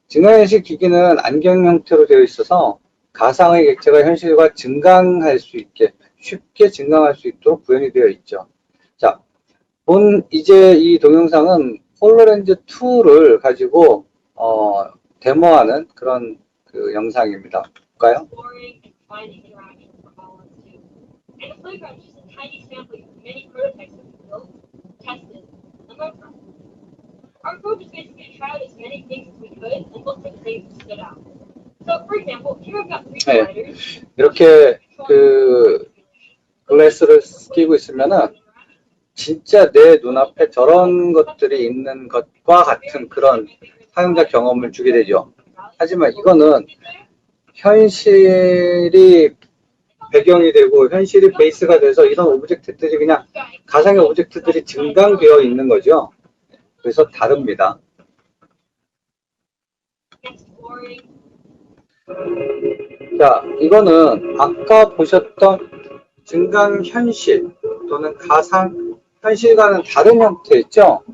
증강현실 기기는 안경 형태로 되어 있어서 가상의 객체가 현실과 증강할 수 있게, 쉽게 증강할 수 있도록 구현이 되어 있죠. 자, 이제 이 동영상은 홀로렌즈 2를 가지고 데모하는 그런 그 영상입니다. 볼까요? Our approach is basically to try out as many things as we could and look for the things that stood out. So, for example, here I've got three sliders. 이렇게 그 글래스를 끼고 있으면은 진짜 내 눈앞에 저런 것들이 있는 것과 같은 그런 사용자 경험을 주게 되죠. 하지만 이거는 현실이 배경이 되고 현실이 베이스가 돼서 이런 오브젝트들이 그냥 가상의 오브젝트들이 증강되어 있는 거죠. 그래서 다릅니다. 자, 이거는 아까 보셨던 증강현실 또는 가상현실과는 다른 형태였죠?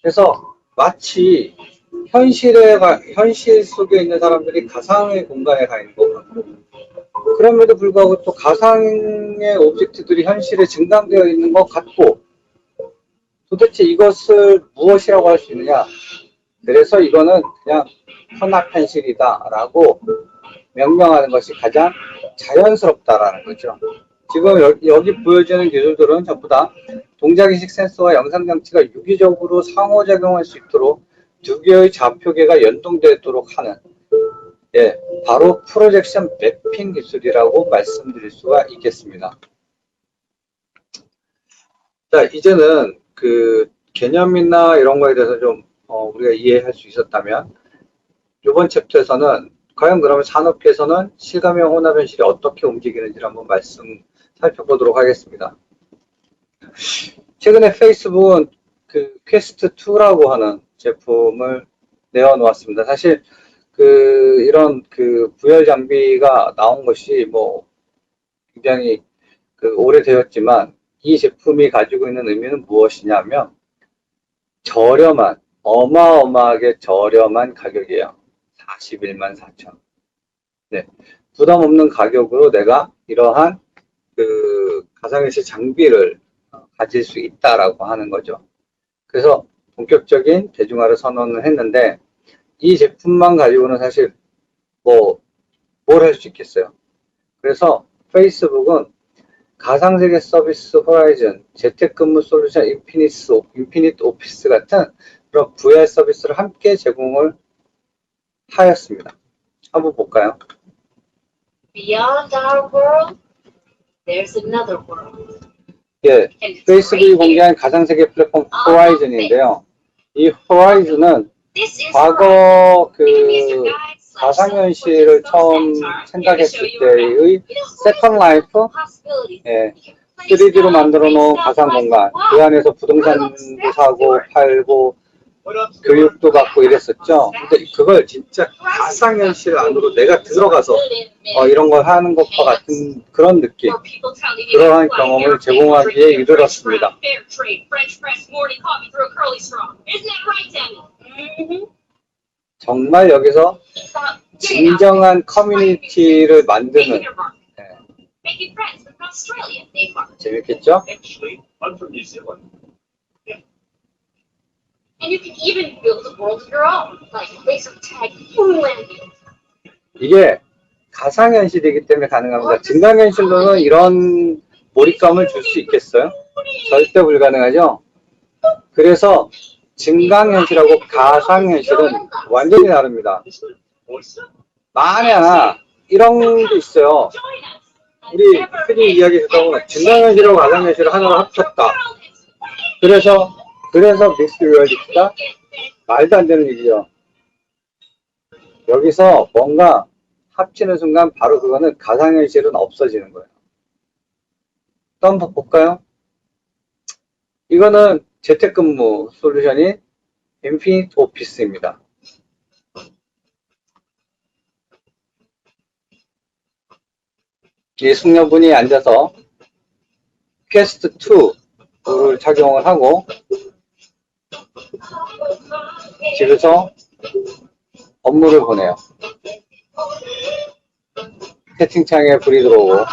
그래서 마치 현실 속에 있는 사람들이 가상의 공간에 가 있는 것 같고, 그럼에도 불구하고 또 가상의 오브젝트들이 현실에 증강되어 있는 것 같고, 도대체 이것을 무엇이라고 할 수 있느냐? 그래서 이거는 그냥 혼합현실이다라고 명명하는 것이 가장 자연스럽다라는 거죠. 지금 여기 보여지는 기술들은 전부 다 동작인식 센서와 영상장치가 유기적으로 상호작용할 수 있도록 두 개의 좌표계가 연동되도록 하는, 바로 프로젝션 매핑 기술이라고 말씀드릴 수가 있겠습니다. 자, 이제는 그 개념이나 이런 거에 대해서 좀 우리가 이해할 수 있었다면, 이번 챕터에서는 과연 그러면 산업계에서는 실감형 혼합현실이 어떻게 움직이는지를 한번 살펴보도록 하겠습니다. 최근에 페이스북은 그 퀘스트 2라고 하는 제품을 내어놓았습니다. 사실 이런 VR 장비가 나온 것이 굉장히 오래되었지만, 이 제품이 가지고 있는 의미는 무엇이냐면 저렴한, 어마어마하게 저렴한 가격이에요. 41만 4천. 네, 부담 없는 가격으로 내가 이러한 가상현실 장비를 가질 수 있다라고 하는 거죠. 그래서 본격적인 대중화를 선언을 했는데, 이 제품만 가지고는 사실 뭘 할 수 있겠어요. 그래서 페이스북은 가상세계 서비스 호라이즌, 재택근무 솔루션 인피니트 오피스 같은 그런 VR 서비스를 함께 제공을 파였습니다. 한번 볼까요? Beyond our world, there's another world. 예, 페이스북이 공개한 가상세계 플랫폼 호라이즌인데요. 이 호라이즌은 This is 과거 그 Vietnamese guide slash 가상현실을 처음 생각했을 때의 세컨 라이프, possibilities. 예, 3D로 만들어 놓은 가상 공간, 그 안에서 부동산도 사고 팔고 교육도 받고 이랬었죠. 근데 그걸 진짜 가상현실 안으로 내가 들어가서 이런 걸 하는 것과 같은 그런 느낌, 그러한 경험을 제공하기에 이르렀습니다. 정말 여기서 진정한 커뮤니티를 만드는, 재밌겠죠? Actually, I'm from New Zealand. And you can even build a world of your own, like laser tag, land. 이게 가상현실이기 때문에 가능합니다. 증강현실로는 이런 몰입감을 줄 수 있겠어요? 절대 불가능하죠? 그래서 증강현실하고 가상현실은 완전히 다릅니다. 만에 하나 이런 게 있어요. 우리 흔히 이야기 듣다 보면 증강현실하고 가상현실을 하나로 합쳤다. 그래서 믹스 리얼리티가 말도 안 되는 얘기죠. 여기서 뭔가 합치는 순간 바로 그거는 가상현실은 없어지는 거예요. 또 한번 볼까요? 이거는 재택근무 솔루션인 인피니트 오피스입니다. 이 숙녀분이 앉아서 퀘스트 2를 착용을 하고 집에서 업무를 보내요. 채팅창에 불이 들어오고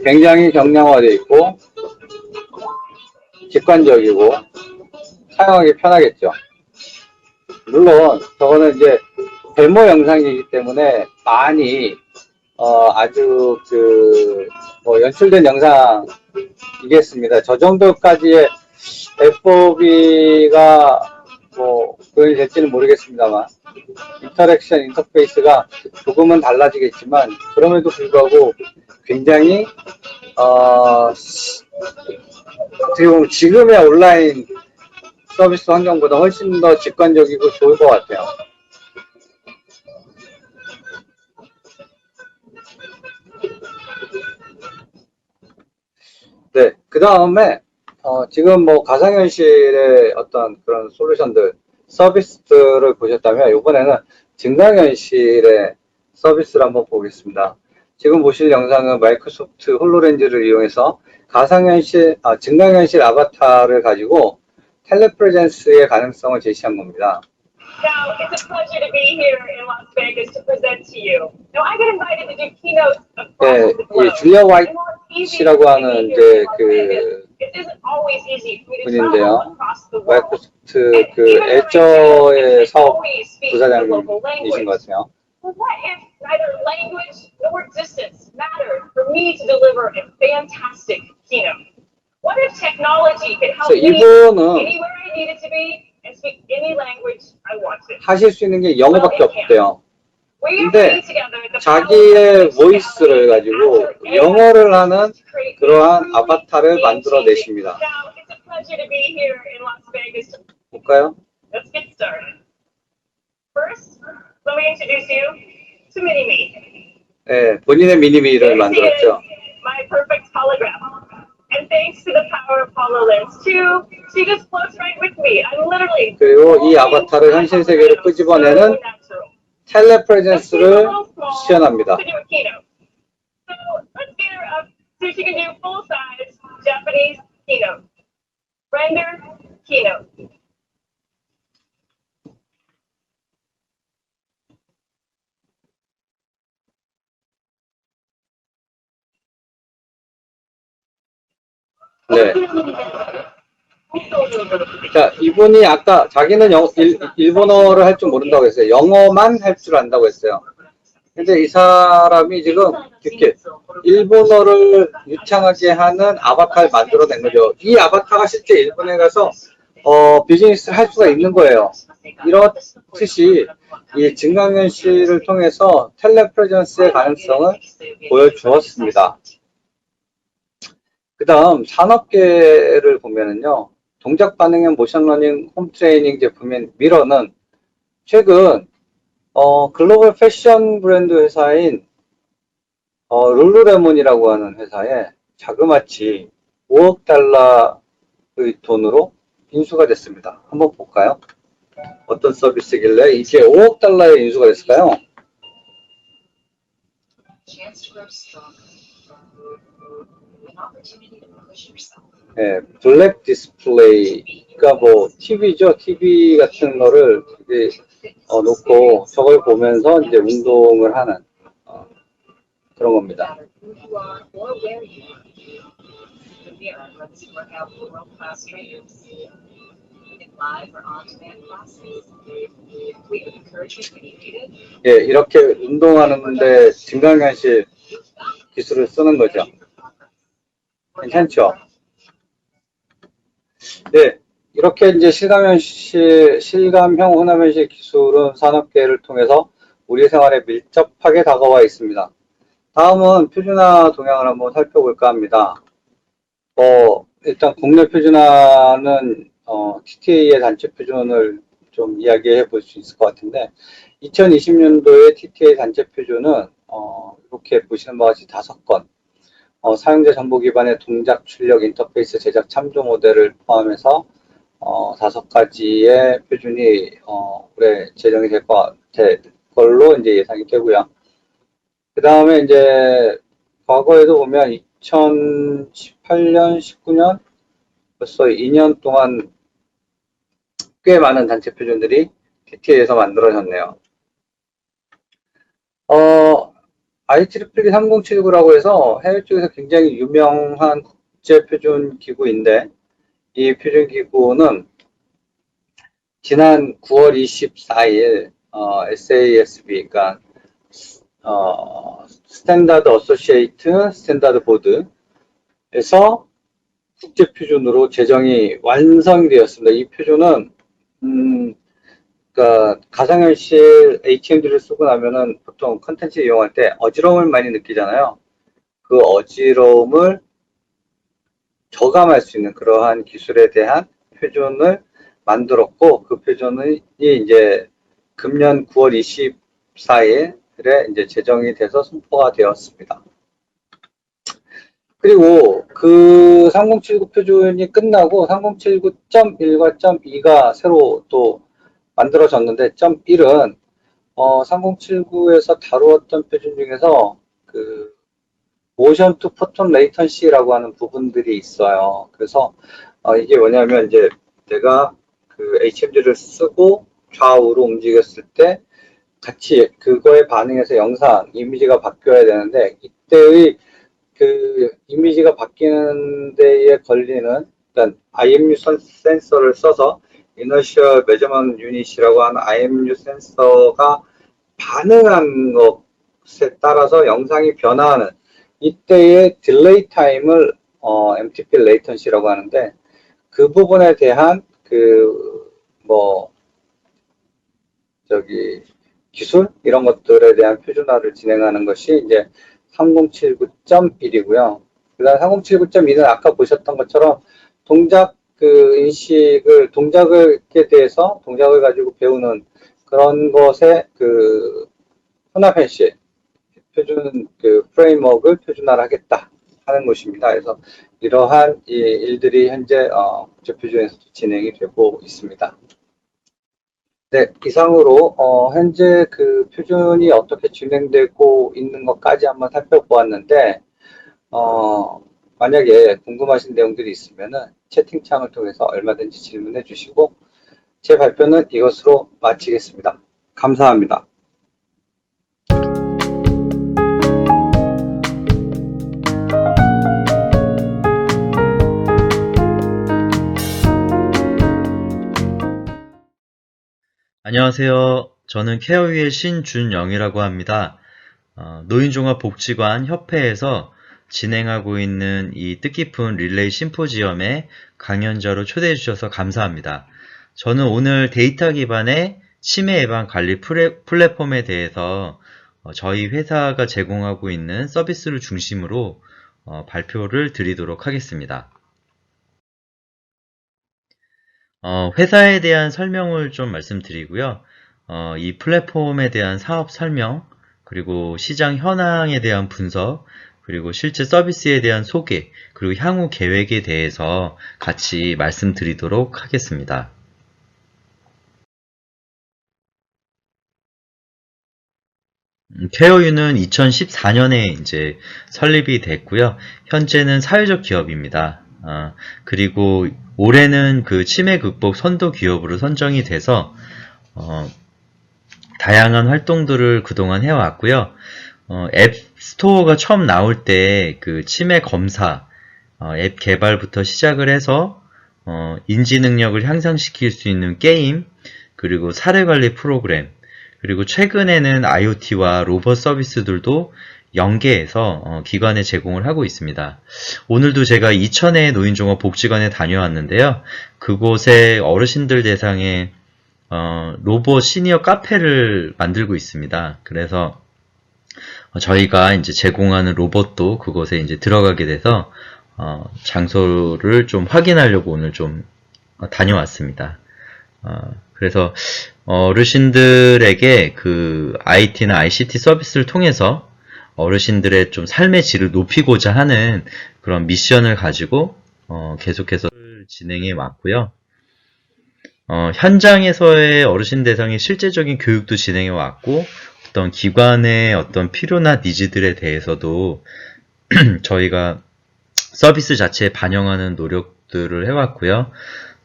굉장히 경량화되어 있고 직관적이고 사용하기 편하겠죠. 물론 저거는 이제 데모 영상이기 때문에 많이 아주 연출된 영상이겠습니다. 저 정도까지의 FOV가 구현이 될지는 모르겠습니다만 인터랙션 인터페이스가 조금은 달라지겠지만 그럼에도 불구하고 굉장히 어떻게 보면 지금의 온라인 서비스 환경보다 훨씬 더 직관적이고 좋을 것 같아요. 네, 그 다음에 지금 가상현실의 어떤 그런 솔루션들, 서비스들을 보셨다면 이번에는 증강현실의 서비스를 한번 보겠습니다. 지금 보실 영상은 마이크로소프트 홀로렌즈를 이용해서 증강현실 아바타를 가지고 텔레프레젠스의 가능성을 제시한 겁니다. Now, it's a pleasure to be here in Las Vegas to present to you. Now, I got invited to do keynotes 네, across the globe. 이 줄리아 And while it's easy 화이트라고 to 하는 be 이제 here in Las Vegas, it isn't always easy for me to travel 분인데요. across the world. 마이크로소프트 And even when I do, 애저의 I 사업 always speak the local 부사장이신 것 language. 같아요. Well, what if neither language nor distance mattered for me to deliver a fantastic keynote? What if technology could help 그래서 me 이분은 anywhere I needed to be and speak any language I wanted? 하실 수 있는 게 영어밖에 없대요. We are 근데 putting together the 자기의 power of 보이스를 가지고 AI 영어를 하는 to create 그러한 truly 아바타를 만들어 game-changing. 내십니다. Now, it's a pleasure to be here in Las Vegas. 볼까요? Let's get started. First, let me introduce you to Mini-Me. 네, 본인의 미니미를 This is 만들었죠. my perfect hologram. And thanks to the power of HoloLens 2, she just floats right with me. I'm literally 그리고 이 아바타를 현실 세계로 끄집어내는 텔레프레젠스를 시연합니다. to do a keynote. So let's get her up so she can do full-size Japanese keynote. Render keynote. 네. 자, 이분이 아까 자기는 일본어를 할 줄 모른다고 했어요. 영어만 할 줄 안다고 했어요. 근데 이 사람이 지금 이렇게 일본어를 유창하게 하는 아바타를 만들어낸 거죠. 이 아바타가 실제 일본에 가서 비즈니스를 할 수가 있는 거예요. 이렇듯이 이 증강현실을 통해서 텔레프레전스의 가능성을 보여주었습니다. 그 다음 산업계를 보면은요, 동작 반응형 모션러닝 홈 트레이닝 제품인 미러는 최근 글로벌 패션 브랜드 회사인 룰루레몬이라고 하는 회사에 자그마치 5억 달러의 돈으로 인수가 됐습니다. 한번 볼까요? 어떤 서비스길래 이게 5억 달러에 인수가 됐을까요? Chance to grow stronger. An opportunity to push yourself. 예, 블랙 디스플레이가 뭐 TV죠. TV 같은 거를 이제 놓고 저걸 보면서 이제 운동을 하는 그런 겁니다. No matter who you are or where you are, the mirror lets you work out with world-class trainers in live or on-demand classes. We have encouragement when you need it. 예, 이렇게 운동하는데 증강현실 기술을 쓰는 거죠. 괜찮죠? 네, 이렇게 이제 실감형 혼합현실 기술은 산업계를 통해서 우리 생활에 밀접하게 다가와 있습니다. 다음은 표준화 동향을 한번 살펴볼까 합니다. 일단 국내 표준화는 TTA의 단체 표준을 좀 이야기해 볼 수 있을 것 같은데 2020년도의 TTA 단체 표준은 이렇게 보시는 바와 같이 5건 사용자 정보 기반의 동작 출력 인터페이스 제작 참조 모델을 포함해서 5가지의 표준이 올해 제정이 될 걸로 이제 예상이 되고요. 그 다음에 이제 과거에도 보면 2018년, 19년 벌써 2년 동안 꽤 많은 단체 표준들이 TTA에서 만들어졌네요. IEEE 3079라고 해서 해외 쪽에서 굉장히 유명한 국제 표준 기구인데 이 표준 기구는 지난 9월 24일 SASB, 그러니까 스탠다드 어소시에이트 스탠다드 보드에서 국제 표준으로 제정이 완성이 되었습니다. 이 표준은 그러니까 가상현실 HMD를 쓰고 나면은 보통 컨텐츠 이용할 때 어지러움을 많이 느끼잖아요. 그 어지러움을 저감할 수 있는 그러한 기술에 대한 표준을 만들었고 그 표준이 이제 금년 9월 24일에 이제 제정이 돼서 선포가 되었습니다. 그리고 그 3079 표준이 끝나고 3079.1과 .2가 새로 또 만들어졌는데 .1은 3079에서 다루었던 표준 중에서 그 모션 투 포톤 레이턴시라고 하는 부분들이 있어요. 그래서 이게 뭐냐면 이제 내가 그 HMD를 쓰고 좌우로 움직였을 때 같이 그거에 반응해서 영상, 이미지가 바뀌어야 되는데 이때의 그 이미지가 바뀌는 데에 걸리는 일단 IMU 센서를 써서 Inertial Measurement Unit이라고 하는 IMU 센서가 반응한 것에 따라서 영상이 변화하는 이때의 딜레이 타임을 MTP 레이턴시라고 하는데 그 부분에 대한 기술 이런 것들에 대한 표준화를 진행하는 것이 이제 3079.1이고요. 그다음 3079.2는 아까 보셨던 것처럼 동작 인식을 동작에 대해서 동작을 가지고 배우는 그런 것에 혼합현실 표준 프레임워크를 표준화를 하겠다 하는 것입니다. 그래서 이러한 일들이 현재 국제표준에서도 진행이 되고 있습니다. 네, 이상으로 현재 그 표준이 어떻게 진행되고 있는 것까지 한번 살펴보았는데 만약에 궁금하신 내용들이 있으면은 채팅창을 통해서 얼마든지 질문해 주시고 제 발표는 이것으로 마치겠습니다. 감사합니다. 안녕하세요. 저는 케어윌 신준영이라고 합니다. 노인종합복지관 협회에서 진행하고 있는 이 뜻깊은 릴레이 심포지엄에 강연자로 초대해 주셔서 감사합니다. 저는 오늘 데이터 기반의 치매 예방 관리 플랫폼에 대해서 저희 회사가 제공하고 있는 서비스를 중심으로 발표를 드리도록 하겠습니다. 회사에 대한 설명을 좀 말씀드리고요. 이 플랫폼에 대한 사업 설명, 그리고 시장 현황에 대한 분석, 그리고 실제 서비스에 대한 소개, 그리고 향후 계획에 대해서 같이 말씀드리도록 하겠습니다. 케어유는 2014년에 이제 설립이 됐고요. 현재는 사회적 기업입니다. 그리고 올해는 그 치매 극복 선도 기업으로 선정이 돼서 다양한 활동들을 그동안 해왔고요. 앱 스토어가 처음 나올 때 그 치매 검사, 앱 개발부터 시작을 해서 인지 능력을 향상시킬 수 있는 게임, 그리고 사례 관리 프로그램, 그리고 최근에는 IoT와 로봇 서비스들도 연계해서 기관에 제공을 하고 있습니다. 오늘도 제가 이천의 노인종합복지관에 다녀왔는데요. 그곳에 어르신들 대상의 로봇 시니어 카페를 만들고 있습니다. 그래서 저희가 이제 제공하는 로봇도 그곳에 이제 들어가게 돼서 장소를 좀 확인하려고 오늘 좀 다녀왔습니다. 그래서 어르신들에게 그 IT나 ICT 서비스를 통해서 어르신들의 좀 삶의 질을 높이고자 하는 그런 미션을 가지고 계속해서 진행해 왔고요. 현장에서의 어르신 대상의 실제적인 교육도 진행해 왔고, 어떤 기관의 어떤 필요나 니즈들에 대해서도 저희가 서비스 자체에 반영하는 노력들을 해왔고요.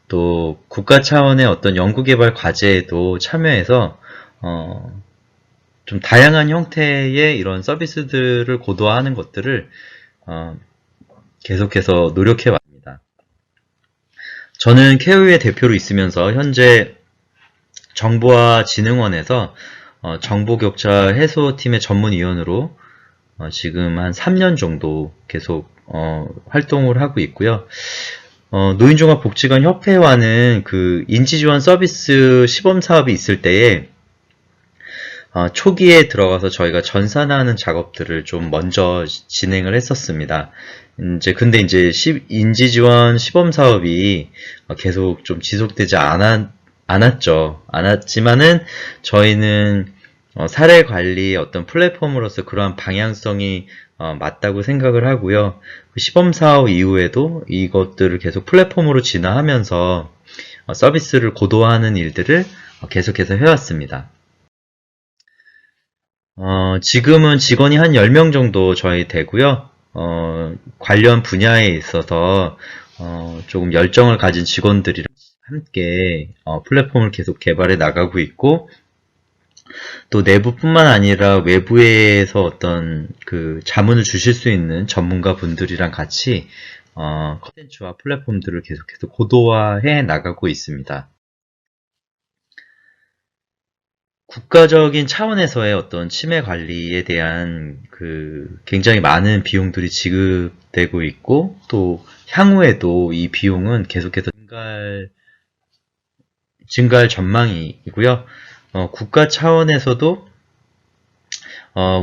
또 국가 차원의 어떤 연구개발 과제에도 참여해서 좀 다양한 형태의 이런 서비스들을 고도화하는 것들을 계속해서 노력해 왔습니다. 저는 케어유의 대표로 있으면서 현재 정보화진흥원에서 정보격차 해소팀의 전문위원으로 지금 한 3년 정도 계속 활동을 하고 있고요. 노인종합복지관 협회와는 그 인지지원 서비스 시범 사업이 있을 때에 초기에 들어가서 저희가 전산화하는 작업들을 좀 먼저 진행을 했었습니다. 근데 이제 인지지원 시범 사업이 계속 좀 지속되지 않았지만은 저희는 사례 관리 어떤 플랫폼으로서 그러한 방향성이 맞다고 생각을 하고요. 시범 사업 이후에도 이것들을 계속 플랫폼으로 진화하면서 서비스를 고도화하는 일들을 계속해서 해왔습니다. 지금은 직원이 한 10명 정도 저희 되고요. 관련 분야에 있어서 조금 열정을 가진 직원들이랑 함께 플랫폼을 계속 개발해 나가고 있고, 또 내부뿐만 아니라 외부에서 어떤 그 자문을 주실 수 있는 전문가 분들이랑 같이 컨텐츠와 플랫폼들을 계속해서 고도화해 나가고 있습니다. 국가적인 차원에서의 어떤 치매 관리에 대한 그 굉장히 많은 비용들이 지급되고 있고, 또 향후에도 이 비용은 계속해서 증가할 전망이고요. 국가 차원에서도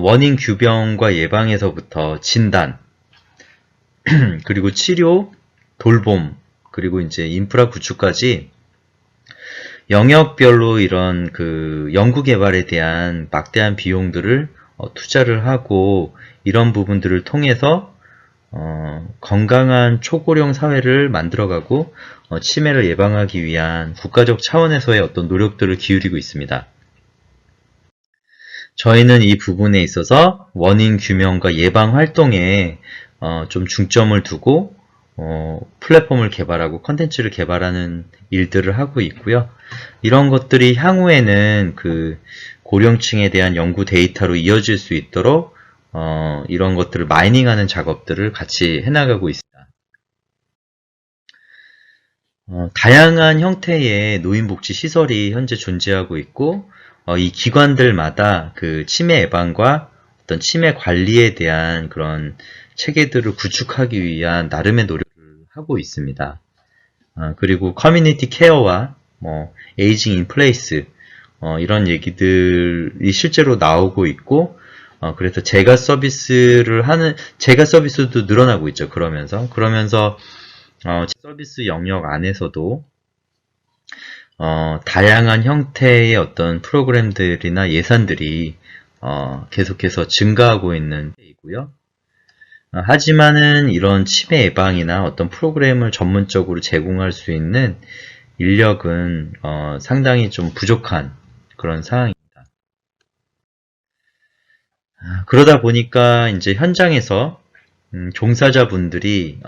원인 규명과 예방에서부터 진단, 그리고 치료, 돌봄, 그리고 이제 인프라 구축까지 영역별로 이런 그 연구 개발에 대한 막대한 비용들을 투자를 하고, 이런 부분들을 통해서 건강한 초고령 사회를 만들어가고 치매를 예방하기 위한 국가적 차원에서의 어떤 노력들을 기울이고 있습니다. 저희는 이 부분에 있어서 원인 규명과 예방 활동에 좀 중점을 두고 플랫폼을 개발하고 컨텐츠를 개발하는 일들을 하고 있고요. 이런 것들이 향후에는 그 고령층에 대한 연구 데이터로 이어질 수 있도록 이런 것들을 마이닝하는 작업들을 같이 해나가고 있습니다. 다양한 형태의 노인복지 시설이 현재 존재하고 있고, 이 기관들마다 그 치매 예방과 어떤 치매 관리에 대한 그런 체계들을 구축하기 위한 나름의 노력을 하고 있습니다. 그리고 커뮤니티 케어와 뭐 에이징 인 플레이스 이런 얘기들이 실제로 나오고 있고 그래서 제가 서비스도 늘어나고 있죠. 그러면서 서비스 영역 안에서도 다양한 형태의 어떤 프로그램들이나 예산들이 계속해서 증가하고 있는 때이고요. 하지만은 이런 치매 예방이나 어떤 프로그램을 전문적으로 제공할 수 있는 인력은 상당히 좀 부족한 그런 상황입니다. 그러다 보니까 이제 현장에서 종사자분들이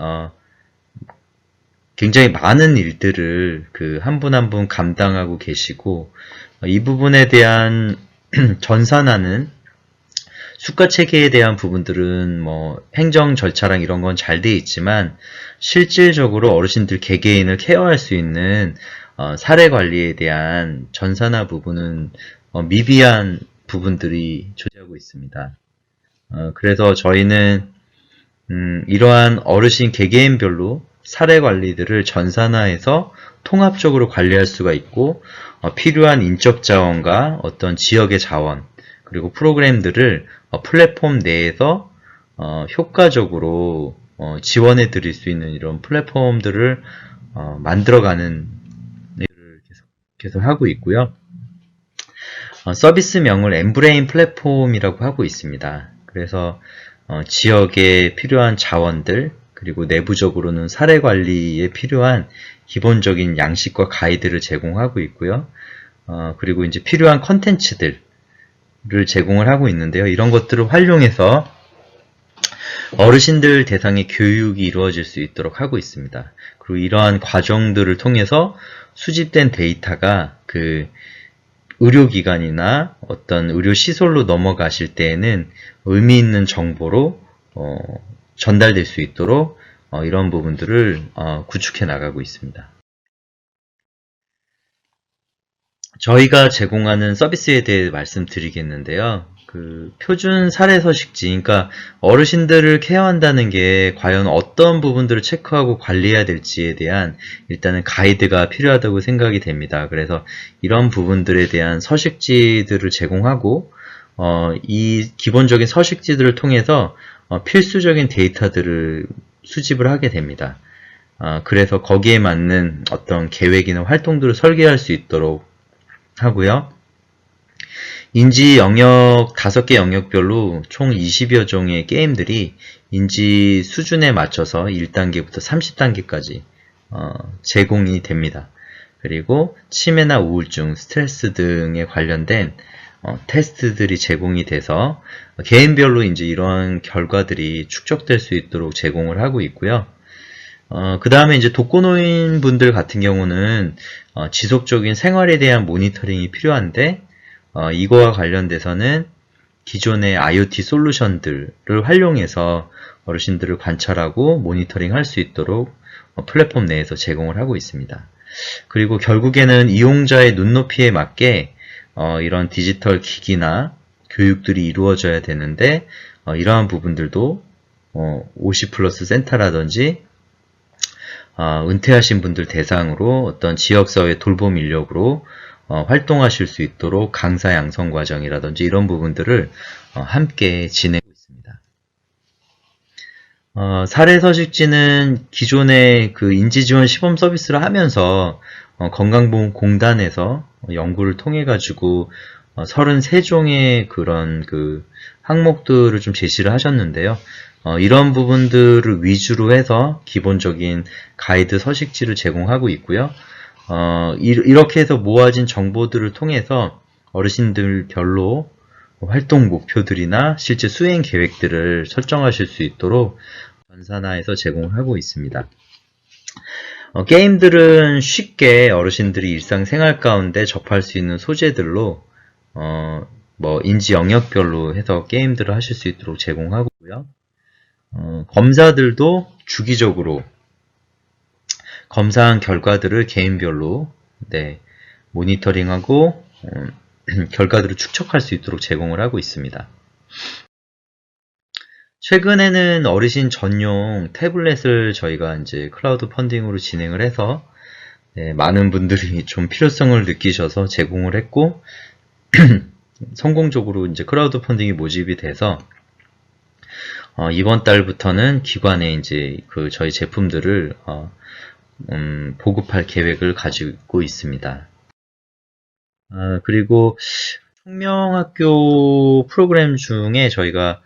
굉장히 많은 일들을 한 분 한 분 감당하고 계시고 이 부분에 대한 전산화는 수가 체계에 대한 부분들은 뭐 행정 절차랑 이런 건 잘 돼 있지만 실질적으로 어르신들 개개인을 케어할 수 있는 사례 관리에 대한 전산화 부분은 미비한 부분들이 존재하고 있습니다. 그래서 저희는 이러한 어르신 개개인별로 사례 관리들을 전산화해서 통합적으로 관리할 수가 있고 필요한 인적 자원과 어떤 지역의 자원 그리고 프로그램들을 플랫폼 내에서 효과적으로 지원해 드릴 수 있는 이런 플랫폼들을 만들어가는 일을 계속 하고 있고요. 서비스명을 엠브레인 플랫폼이라고 하고 있습니다. 그래서 지역에 필요한 자원들 그리고 내부적으로는 사례 관리에 필요한 기본적인 양식과 가이드를 제공하고 있고요. 그리고 이제 필요한 컨텐츠들을 제공을 하고 있는데요. 이런 것들을 활용해서 어르신들 대상의 교육이 이루어질 수 있도록 하고 있습니다. 그리고 이러한 과정들을 통해서 수집된 데이터가 의료기관이나 어떤 의료시설로 넘어가실 때에는 의미 있는 정보로 전달될 수 있도록 이런 부분들을 구축해 나가고 있습니다. 저희가 제공하는 서비스에 대해 말씀드리겠는데요. 표준 사례 서식지, 그러니까 어르신들을 케어한다는 게 과연 어떤 부분들을 체크하고 관리해야 될지에 대한 일단은 가이드가 필요하다고 생각이 됩니다. 그래서 이런 부분들에 대한 서식지들을 제공하고 이 기본적인 서식지들을 통해서 필수적인 데이터들을 수집을 하게 됩니다. 그래서 거기에 맞는 어떤 계획이나 활동들을 설계할 수 있도록 하고요. 인지 영역 5개 영역별로 총 20여 종의 게임들이 인지 수준에 맞춰서 1단계부터 30단계까지 제공이 됩니다. 그리고 치매나 우울증, 스트레스 등에 관련된 테스트들이 제공이 돼서 개인별로 이제 이러한 결과들이 축적될 수 있도록 제공을 하고 있고요. 그 다음에 이제 독거노인 분들 같은 경우는 지속적인 생활에 대한 모니터링이 필요한데 이거와 관련돼서는 기존의 IoT 솔루션들을 활용해서 어르신들을 관찰하고 모니터링 할 수 있도록 플랫폼 내에서 제공을 하고 있습니다. 그리고 결국에는 이용자의 눈높이에 맞게 이런 디지털 기기나 교육들이 이루어져야 되는데 이러한 부분들도 50플러스 센터라든지 은퇴하신 분들 대상으로 어떤 지역사회 돌봄 인력으로 활동하실 수 있도록 강사 양성 과정이라든지 이런 부분들을 함께 지내고 있습니다. 사례 서식지는 기존의 인지지원 시범 서비스를 하면서 건강보험공단에서 연구를 통해 가지고 33종의 그런 항목들을 좀 제시를 하셨는데요. 이런 부분들을 위주로 해서 기본적인 가이드 서식지를 제공하고 있고요. 이렇게 해서 모아진 정보들을 통해서 어르신들별로 활동 목표들이나 실제 수행 계획들을 설정하실 수 있도록 전산화해서 제공하고 있습니다. 게임들은 쉽게 어르신들이 일상생활 가운데 접할 수 있는 소재들로 인지 영역별로 해서 게임들을 하실 수 있도록 제공하고요. 검사들도 주기적으로 검사한 결과들을 개인별로 모니터링하고 결과들을 축적할 수 있도록 제공을 하고 있습니다. 최근에는 어르신 전용 태블릿을 저희가 이제 클라우드 펀딩으로 진행을 해서 네, 많은 분들이 좀 필요성을 느끼셔서 제공을 했고 성공적으로 이제 크라우드 펀딩이 모집이 돼서 이번 달부터는 기관에 이제 그 저희 제품들을 보급할 계획을 가지고 있습니다. 그리고 청명학교 프로그램 중에 저희가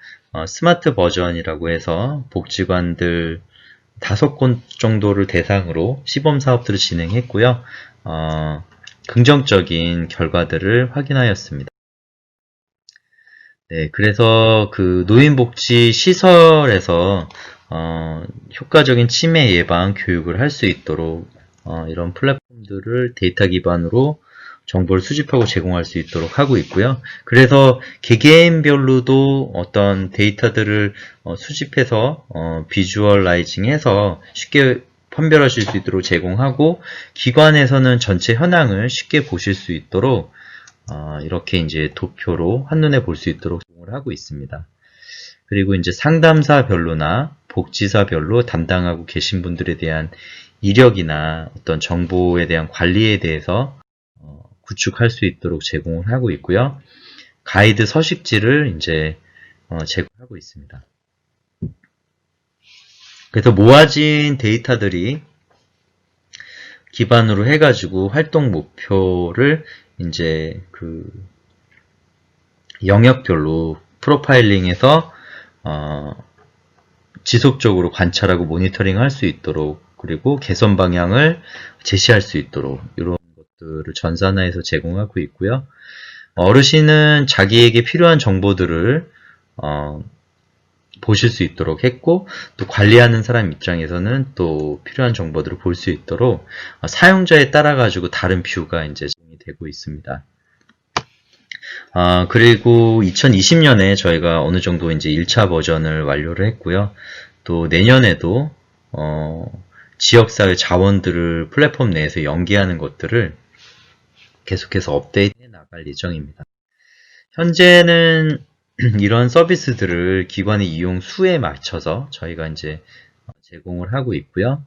스마트 버전이라고 해서 복지관들 5곳 정도를 대상으로 시범 사업들을 진행했고요. 긍정적인 결과들을 확인하였습니다. 네, 그래서 그 노인복지 시설에서 효과적인 치매 예방 교육을 할 수 있도록 이런 플랫폼들을 데이터 기반으로 정보를 수집하고 제공할 수 있도록 하고 있고요. 그래서 개개인별로도 어떤 데이터들을 수집해서 비주얼라이징해서 쉽게 판별하실 수 있도록 제공하고 기관에서는 전체 현황을 쉽게 보실 수 있도록 이렇게 이제 도표로 한눈에 볼 수 있도록 제공을 하고 있습니다. 그리고 이제 상담사별로나 복지사별로 담당하고 계신 분들에 대한 이력이나 어떤 정보에 대한 관리에 대해서 구축할 수 있도록 제공을 하고 있고요. 가이드 서식지를 이제 제공하고 있습니다. 그래서 모아진 데이터들이 기반으로 해가지고 활동 목표를 이제 그 영역별로 프로파일링해서 지속적으로 관찰하고 모니터링 할 수 있도록 그리고 개선 방향을 제시할 수 있도록 이런 것들을 전산화해서 제공하고 있고요. 어르신은 자기에게 필요한 정보들을 보실 수 있도록 했고 또 관리하는 사람 입장에서는 또 필요한 정보들을 볼 수 있도록 사용자에 따라 가지고 다른 뷰가 이제 제공이 되고 있습니다. 그리고 2020년에 저희가 어느 정도 이제 1차 버전을 완료를 했고요. 또 내년에도 지역사회 자원들을 플랫폼 내에서 연계하는 것들을 계속해서 업데이트해 나갈 예정입니다. 현재는 이런 서비스들을 기관의 이용 수에 맞춰서 저희가 이제 제공을 하고 있고요.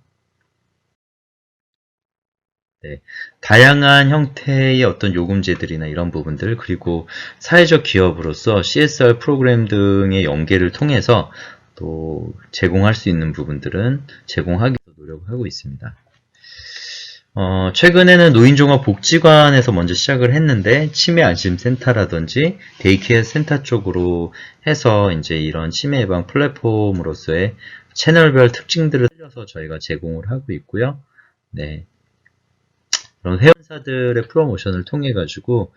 네, 다양한 형태의 어떤 요금제들이나 이런 부분들 그리고 사회적 기업으로서 CSR 프로그램 등의 연계를 통해서 또 제공할 수 있는 부분들은 제공하기 위해서 노력을 하고 있습니다. 최근에는 노인종합복지관에서 먼저 시작을 했는데 치매 안심센터라든지 데이케어 센터 쪽으로 해서 이제 이런 치매 예방 플랫폼으로서의 채널별 특징들을 살려서 저희가 제공을 하고 있고요. 네. 그런 회원사들의 프로모션을 통해 가지고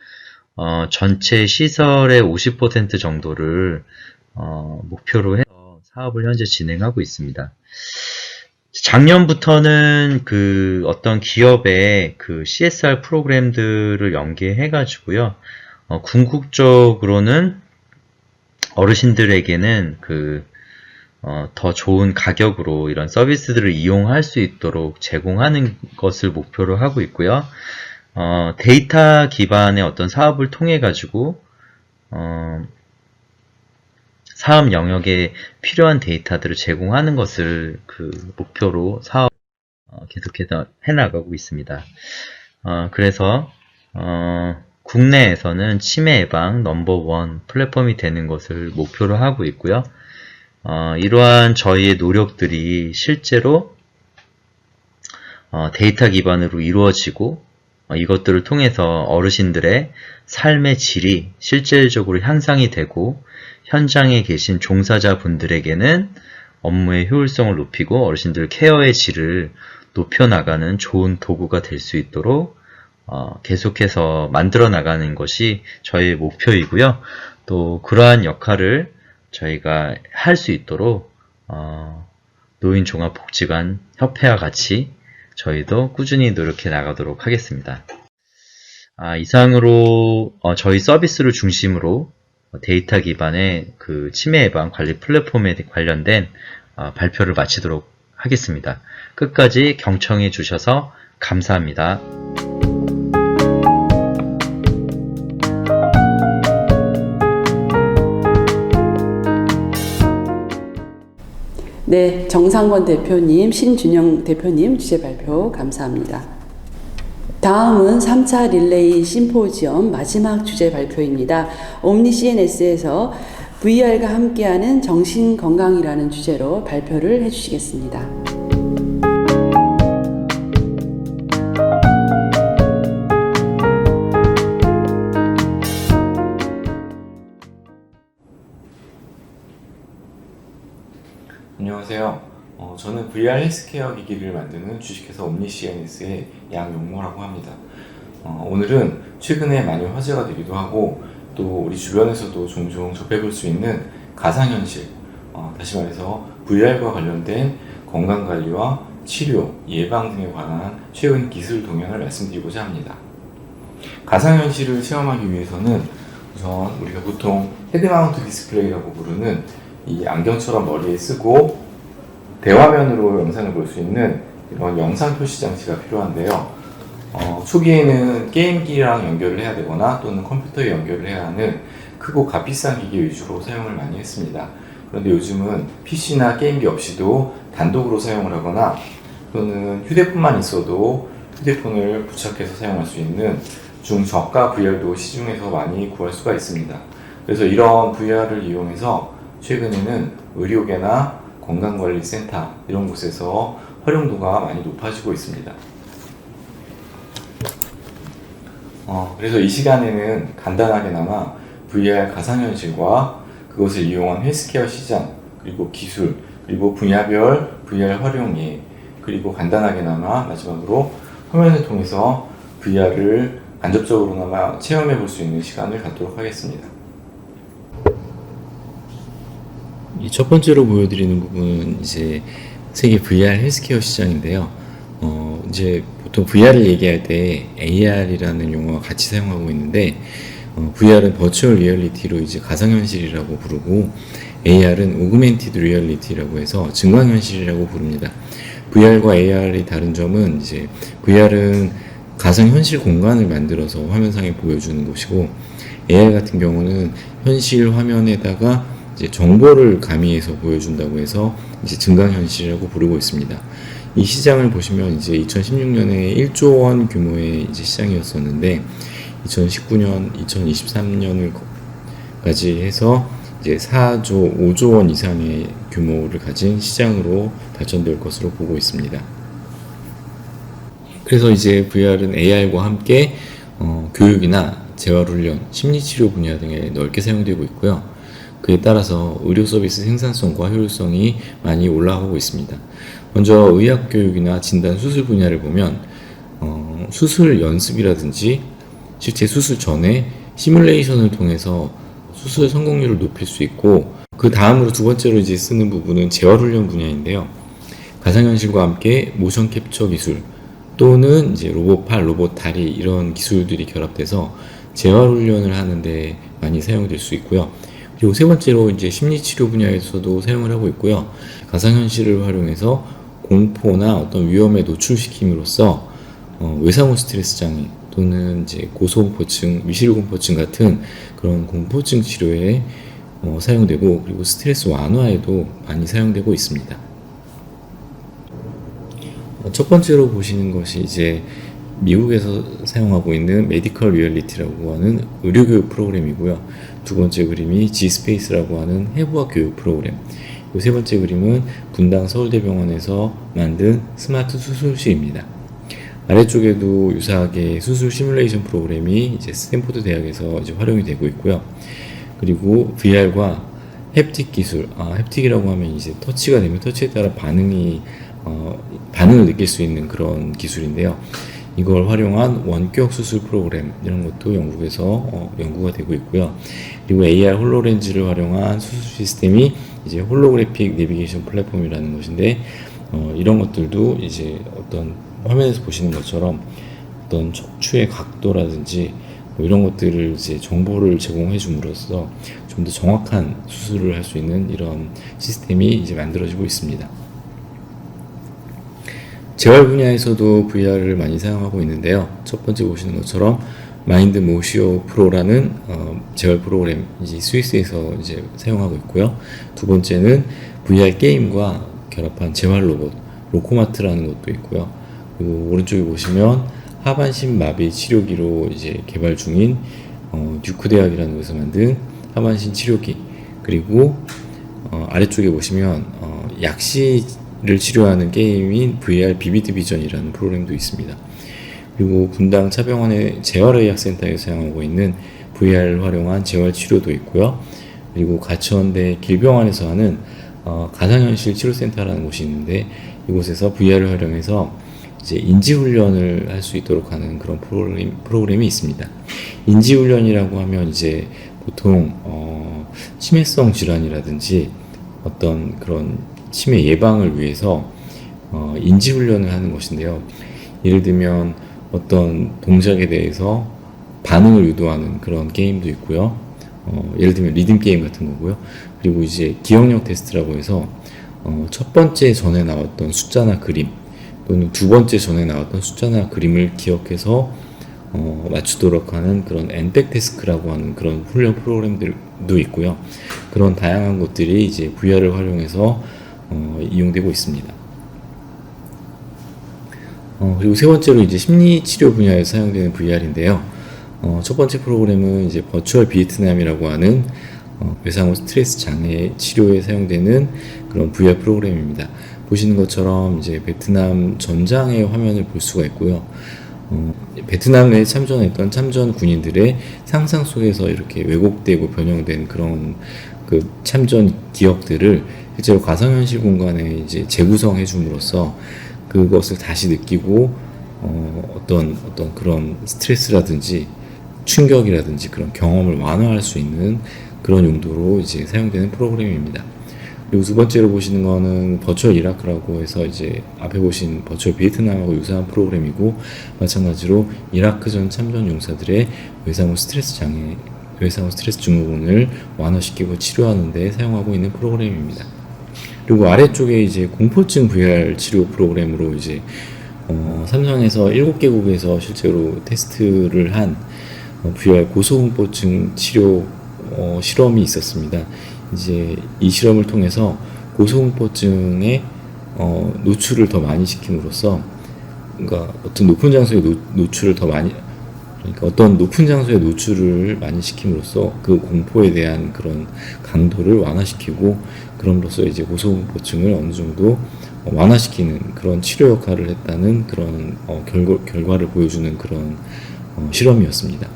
전체 시설의 50% 정도를 목표로 해서 사업을 현재 진행하고 있습니다. 작년부터는 그 어떤 기업의 그 CSR 프로그램들을 연계해 가지고요. 궁극적으로는 어르신들에게는 더 좋은 가격으로 이런 서비스들을 이용할 수 있도록 제공하는 것을 목표로 하고 있고요. 데이터 기반의 어떤 사업을 통해 가지고 사업 영역에 필요한 데이터들을 제공하는 것을 그 목표로 사업 계속해서 해나가고 있습니다. 그래서 국내에서는 치매 예방 넘버원 플랫폼이 되는 것을 목표로 하고 있고요. 이러한 저희의 노력들이 실제로 데이터 기반으로 이루어지고 이것들을 통해서 어르신들의 삶의 질이 실질적으로 향상이 되고 현장에 계신 종사자분들에게는 업무의 효율성을 높이고 어르신들 케어의 질을 높여나가는 좋은 도구가 될 수 있도록 계속해서 만들어 나가는 것이 저희의 목표이고요. 또 그러한 역할을 저희가 할 수 있도록 노인종합복지관 협회와 같이 저희도 꾸준히 노력해 나가도록 하겠습니다. 이상으로 저희 서비스를 중심으로 데이터 기반의 그 치매 예방 관리 플랫폼에 관련된 발표를 마치도록 하겠습니다. 끝까지 경청해 주셔서 감사합니다. 네, 정상권 대표님, 신준영 대표님 주제 발표 감사합니다. 다음은 3차 릴레이 심포지엄 마지막 주제 발표입니다. 옴니 CNS에서 VR과 함께하는 정신건강이라는 주제로 발표를 해주시겠습니다. 안녕하세요. 저는 VR 헬스케어 기기를 만드는 주식회사 옴니 CNS의 양용모라고 합니다. 오늘은 최근에 많이 화제가 되기도 하고 또 우리 주변에서도 종종 접해볼 수 있는 가상현실, 다시 말해서 VR과 관련된 건강관리와 치료, 예방 등에 관한 최근 기술 동향을 말씀드리고자 합니다. 가상현실을 체험하기 위해서는 우선 우리가 보통 헤드마운트 디스플레이라고 부르는 이 안경처럼 머리에 쓰고 대화면으로 영상을 볼 수 있는 이런 영상 표시 장치가 필요한데요. 초기에는 게임기랑 연결을 해야 되거나 또는 컴퓨터에 연결을 해야 하는 크고 값비싼 기기 위주로 사용을 많이 했습니다. 그런데 요즘은 PC나 게임기 없이도 단독으로 사용을 하거나 또는 휴대폰만 있어도 휴대폰을 부착해서 사용할 수 있는 중저가 VR도 시중에서 많이 구할 수가 있습니다. 그래서 이런 VR을 이용해서 최근에는 의료계나 건강관리센터 이런 곳에서 활용도가 많이 높아지고 있습니다. 그래서 이 시간에는 간단하게나마 VR 가상현실과 그것을 이용한 헬스케어 시장, 그리고 기술, 그리고 분야별 VR 활용예, 그리고 간단하게나마 마지막으로 화면을 통해서 VR을 간접적으로나마 체험해 볼 수 있는 시간을 갖도록 하겠습니다. 첫 번째로 보여드리는 부분은 이제 세계 VR 헬스케어 시장인데요. 이제 보통 VR을 얘기할 때 AR이라는 용어와 같이 사용하고 있는데, VR은 버추얼 리얼리티로 이제 가상현실이라고 부르고, AR은 오그멘티드 리얼리티라고 해서 증강현실이라고 부릅니다. VR과 AR이 다른 점은 이제 VR은 가상현실 공간을 만들어서 화면상에 보여주는 것이고, AR 같은 경우는 현실 화면에다가 이제 정보를 가미해서 보여준다고 해서 이제 증강현실이라고 부르고 있습니다. 이 시장을 보시면 이제 2016년에 1조 원 규모의 이제 시장이었었는데 2019년, 2023년까지 해서 이제 4조, 5조 원 이상의 규모를 가진 시장으로 발전될 것으로 보고 있습니다. 그래서 이제 VR은 AR과 함께 교육이나 재활훈련, 심리치료 분야 등에 넓게 사용되고 있고요. 그에 따라서 의료 서비스 생산성과 효율성이 많이 올라가고 있습니다. 먼저 의학교육이나 진단 수술 분야를 보면 수술 연습이라든지 실제 수술 전에 시뮬레이션을 통해서 수술 성공률을 높일 수 있고, 그 다음으로 두 번째로 이제 쓰는 부분은 재활훈련 분야인데요. 가상현실과 함께 모션 캡처 기술 또는 이제 로봇 팔, 로봇 다리 이런 기술들이 결합돼서 재활훈련을 하는데 많이 사용될 수 있고요. 그리고 세 번째로 이제 심리치료 분야에서도 사용을 하고 있고요. 가상현실을 활용해서 공포나 어떤 위험에 노출시킴으로써 외상후 스트레스 장애 또는 이제 고소공포증, 미실공포증 같은 그런 공포증 치료에 사용되고, 그리고 스트레스 완화에도 많이 사용되고 있습니다. 첫 번째로 보시는 것이 이제 미국에서 사용하고 있는 메디컬 리얼리티라고 하는 의료교육 프로그램이고요. 두 번째 그림이 G스페이스라고 하는 해부학 교육 프로그램. 그리고 세 번째 그림은 분당 서울대병원에서 만든 스마트 수술실입니다. 아래쪽에도 유사하게 수술 시뮬레이션 프로그램이 이제 스탠포드 대학에서 이제 활용이 되고 있고요. 그리고 VR과 햅틱 기술, 햅틱이라고 하면 이제 터치가 되면 터치에 따라 반응을 느낄 수 있는 그런 기술인데요. 이걸 활용한 원격 수술 프로그램 이런 것도 영국에서 연구가 되고 있고요. 그리고 AR 홀로렌즈를 활용한 수술 시스템이 이제 홀로그래픽 내비게이션 플랫폼이라는 것인데, 이런 것들도 이제 어떤 화면에서 보시는 것처럼 어떤 척추의 각도라든지 뭐 이런 것들을 이제 정보를 제공해 줌으로써 좀 더 정확한 수술을 할 수 있는 이런 시스템이 이제 만들어지고 있습니다. 재활 분야에서도 VR을 많이 사용하고 있는데요. 첫 번째 보시는 것처럼 마인드 모시오 프로라는 재활 프로그램 이제 스위스에서 이제 사용하고 있고요. 두 번째는 VR 게임과 결합한 재활 로봇 로코마트라는 것도 있고요. 그리고 오른쪽에 보시면 하반신 마비 치료기로 이제 개발 중인 듀크 대학이라는 곳에서 만든 하반신 치료기, 그리고 아래쪽에 보시면 약시를 치료하는 게임인 VR 비비드 비전이라는 프로그램도 있습니다. 그리고 분당 차병원의 재활의학센터에서 사용하고 있는 VR을 활용한 재활치료도 있고요. 그리고 가천대 길병원에서 하는 가상현실 치료센터라는 곳이 있는데, 이곳에서 VR을 활용해서 이제 인지훈련을 할 수 있도록 하는 그런 프로그램이 있습니다. 인지훈련이라고 하면 이제 보통 치매성 질환이라든지 어떤 그런 치매 예방을 위해서 인지훈련을 하는 것인데요. 예를 들면 어떤 동작에 대해서 반응을 유도하는 그런 게임도 있고요. 예를 들면 리듬 게임 같은 거고요. 그리고 이제 기억력 테스트라고 해서 첫 번째 전에 나왔던 숫자나 그림, 또는 두 번째 전에 나왔던 숫자나 그림을 기억해서 맞추도록 하는 그런 엔텍테스크라고 하는 그런 훈련 프로그램들도 있고요. 그런 다양한 것들이 이제 VR을 활용해서 이용되고 있습니다. 그리고 세 번째로 이제 심리치료 분야에 사용되는 VR인데요. 첫 번째 프로그램은 이제 버추얼 비에트남이라고 하는 외상후 스트레스 장애 치료에 사용되는 그런 VR 프로그램입니다. 보시는 것처럼 이제 베트남 전장의 화면을 볼 수가 있고요. 베트남에 참전했던 참전 군인들의 상상 속에서 이렇게 왜곡되고 변형된 그런 그 참전 기억들을 실제로 가상현실 공간에 이제 재구성해 줌으로써 그것을 다시 느끼고 어떤 그런 스트레스라든지 충격이라든지 그런 경험을 완화할 수 있는 그런 용도로 이제 사용되는 프로그램입니다. 그리고 두 번째로 보시는 거는 버추얼 이라크라고 해서 이제 앞에 보신 버추얼 비에트남하고 유사한 프로그램이고, 마찬가지로 이라크전 참전 용사들의 외상후 스트레스 증후군을 완화시키고 치료하는 데 사용하고 있는 프로그램입니다. 그리고 아래쪽에 이제 공포증 VR 치료 프로그램으로 이제 삼성에서 7개국에서 실제로 테스트를 한 VR 고소공포증 치료 실험이 있었습니다. 이제 이 실험을 통해서 고소공포증의 노출을 더 많이 시킴으로써, 그러니까 어떤 높은 장소에 노출을 더 많이, 그러니까 어떤 높은 장소에 노출을 많이 시킴으로써 그 공포에 대한 그런 강도를 완화시키고, 그럼으로써 이제 고소공포증을 어느 정도 완화시키는 그런 치료 역할을 했다는 그런 결과를 보여주는 그런 실험이었습니다.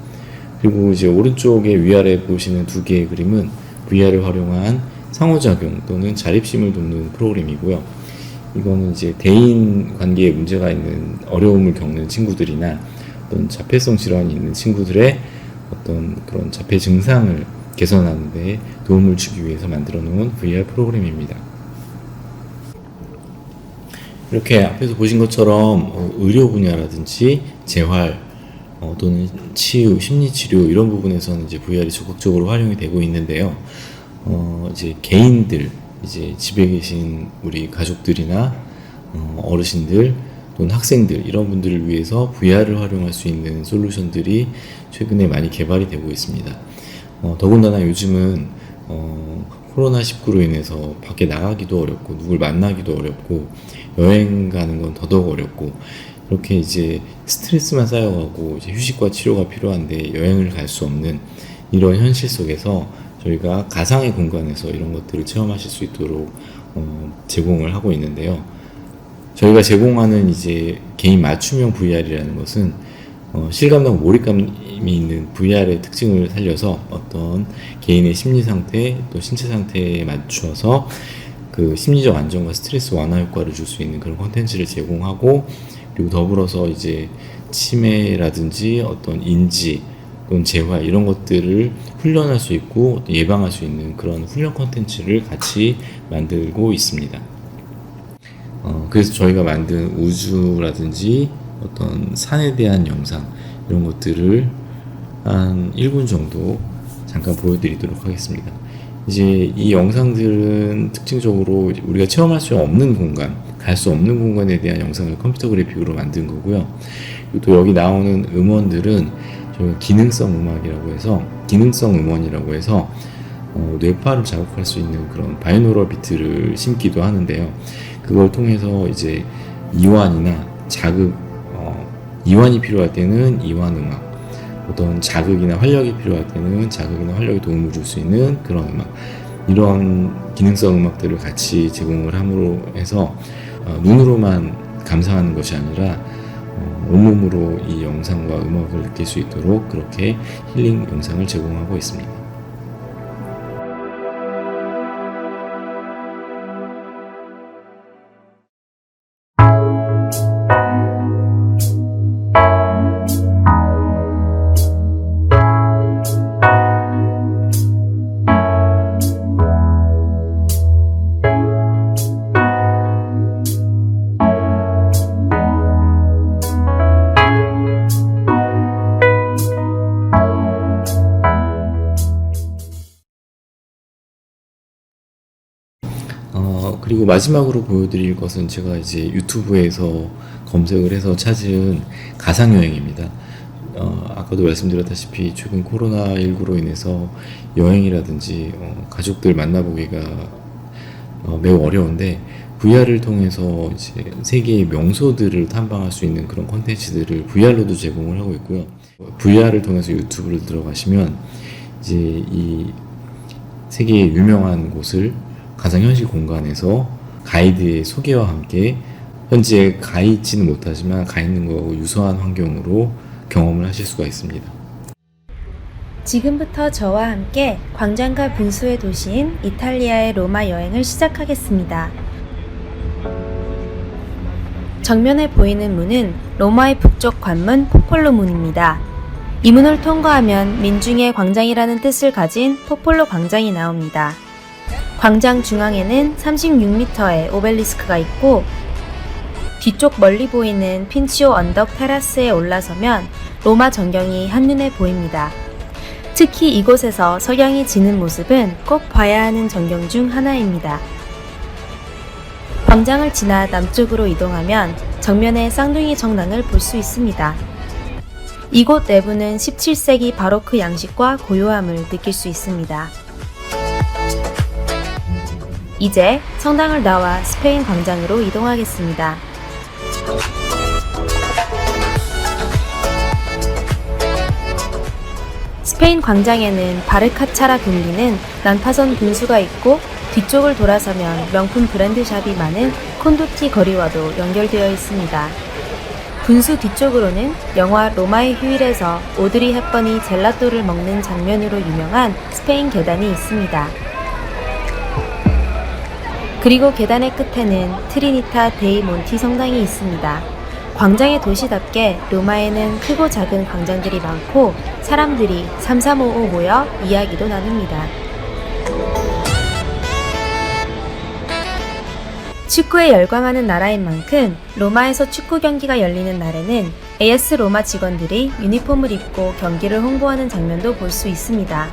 그리고 이제 오른쪽에 위아래 보시는 두 개의 그림은 VR을 활용한 상호작용 또는 자립심을 돕는 프로그램이고요. 이거는 이제 대인 관계에 문제가 있는 어려움을 겪는 친구들이나 어떤 자폐성 질환이 있는 친구들의 어떤 그런 자폐 증상을 개선하는 데 도움을 주기 위해서 만들어 놓은 VR 프로그램입니다. 이렇게 앞에서 보신 것처럼 의료 분야라든지 재활 또는 치유, 심리치료 이런 부분에서는 이제 VR이 적극적으로 활용이 되고 있는데요. 이제 개인들, 이제 집에 계신 우리 가족들이나 어르신들 또는 학생들 이런 분들을 위해서 VR을 활용할 수 있는 솔루션들이 최근에 많이 개발이 되고 있습니다. 더군다나 요즘은 코로나19로 인해서 밖에 나가기도 어렵고 누굴 만나기도 어렵고 여행 가는 건 더더욱 어렵고, 그렇게 이제 스트레스만 쌓여가고 이제 휴식과 치료가 필요한데 여행을 갈 수 없는 이런 현실 속에서 저희가 가상의 공간에서 이런 것들을 체험하실 수 있도록 제공을 하고 있는데요. 저희가 제공하는 이제 개인 맞춤형 VR이라는 것은 실감하고 몰입감이 있는 VR의 특징을 살려서 어떤 개인의 심리 상태 또 신체 상태에 맞춰서 그 심리적 안정과 스트레스 완화 효과를 줄 수 있는 그런 콘텐츠를 제공하고, 그리고 더불어서 이제 치매라든지 어떤 인지 또는 재활 이런 것들을 훈련할 수 있고 예방할 수 있는 그런 훈련 콘텐츠를 같이 만들고 있습니다. 그래서 저희가 만든 우주라든지 어떤 산에 대한 영상 이런 것들을 한 1분 정도 잠깐 보여드리도록 하겠습니다. 이제 이 영상들은 특징적으로 우리가 체험할 수 없는 공간, 갈 수 없는 공간에 대한 영상을 컴퓨터 그래픽으로 만든 거고요. 그리고 또 여기 나오는 음원들은 저희가 기능성 음악이라고 해서, 기능성 음원이라고 해서 뇌파를 자극할 수 있는 그런 바이노럴 비트를 심기도 하는데요. 그걸 통해서 이제 이완이나 자극, 이완이 필요할 때는 이완 음악, 어떤 자극이나 활력이 필요할 때는 자극이나 활력에 도움을 줄 수 있는 그런 음악, 이러한 기능성 음악들을 같이 제공을 함으로 해서 눈으로만 감상하는 것이 아니라 온몸으로 이 영상과 음악을 느낄 수 있도록 그렇게 힐링 영상을 제공하고 있습니다. 그리고 마지막으로 보여드릴 것은 제가 이제 유튜브에서 검색을 해서 찾은 가상여행입니다. 아까도 말씀드렸다시피 최근 코로나19로 인해서 여행이라든지 가족들 만나보기가 매우 어려운데 VR을 통해서 이제 세계의 명소들을 탐방할 수 있는 그런 콘텐츠들을 VR로도 제공을 하고 있고요. VR을 통해서 유튜브를 들어가시면 이제 이 세계의 유명한 곳을 가상현실 공간에서 가이드의 소개와 함께 현재 가 있지는 못하지만 가 있는 거하고 유사한 환경으로 경험을 하실 수가 있습니다. 지금부터 저와 함께 광장과 분수의 도시인 이탈리아의 로마 여행을 시작하겠습니다. 정면에 보이는 문은 로마의 북쪽 관문 포폴로 문입니다. 이 문을 통과하면 민중의 광장이라는 뜻을 가진 포폴로 광장이 나옵니다. 광장 중앙에는 36m의 오벨리스크가 있고 뒤쪽 멀리 보이는 핀치오 언덕 테라스에 올라서면 로마 전경이 한눈에 보입니다. 특히 이곳에서 석양이 지는 모습은 꼭 봐야 하는 전경 중 하나입니다. 광장을 지나 남쪽으로 이동하면 정면에 쌍둥이 정당을 볼 수 있습니다. 이곳 내부는 17세기 바로크 양식과 고요함을 느낄 수 있습니다. 이제 성당을 나와 스페인 광장으로 이동하겠습니다. 스페인 광장에는 바르카차라 금리는 난파선 분수가 있고 뒤쪽을 돌아서면 명품 브랜드샵이 많은 콘도티 거리와도 연결되어 있습니다. 분수 뒤쪽으로는 영화 로마의 휴일에서 오드리 헵번이 젤라또를 먹는 장면으로 유명한 스페인 계단이 있습니다. 그리고 계단의 끝에는 트리니타 데이 몬티 성당이 있습니다. 광장의 도시답게 로마에는 크고 작은 광장들이 많고 사람들이 3355 모여 이야기도 나눕니다. 축구에 열광하는 나라인 만큼 로마에서 축구 경기가 열리는 날에는 AS 로마 직원들이 유니폼을 입고 경기를 홍보하는 장면도 볼 수 있습니다.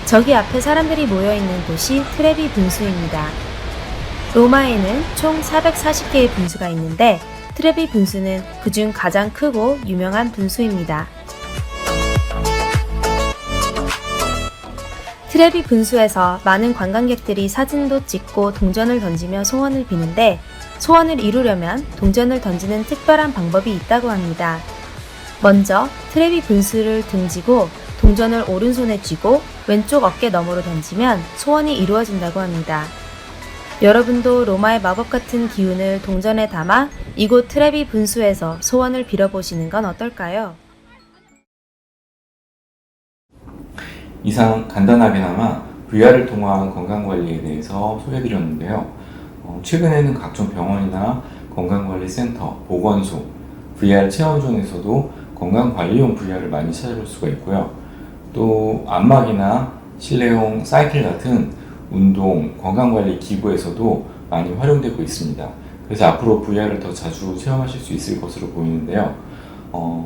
저기 앞에 사람들이 모여있는 곳이 트레비 분수입니다. 로마에는 총 440개의 분수가 있는데 트레비 분수는 그중 가장 크고 유명한 분수입니다. 트레비 분수에서 많은 관광객들이 사진도 찍고 동전을 던지며 소원을 비는데 소원을 이루려면 동전을 던지는 특별한 방법이 있다고 합니다. 먼저 트레비 분수를 등지고 동전을 오른손에 쥐고 왼쪽 어깨 너머로 던지면 소원이 이루어진다고 합니다. 여러분도 로마의 마법 같은 기운을 동전에 담아 이곳 트레비 분수에서 소원을 빌어보시는 건 어떨까요? 이상 간단하게나마 VR을 통한 건강관리에 대해서 소개해드렸는데요. 최근에는 각종 병원이나 건강관리센터, 보건소, VR 체험존에서도 건강관리용 VR을 많이 찾아볼 수가 있고요. 또 안마기나 실내용 사이클 같은 운동, 건강관리 기구에서도 많이 활용되고 있습니다. 그래서 앞으로 VR을 더 자주 체험하실 수 있을 것으로 보이는데요.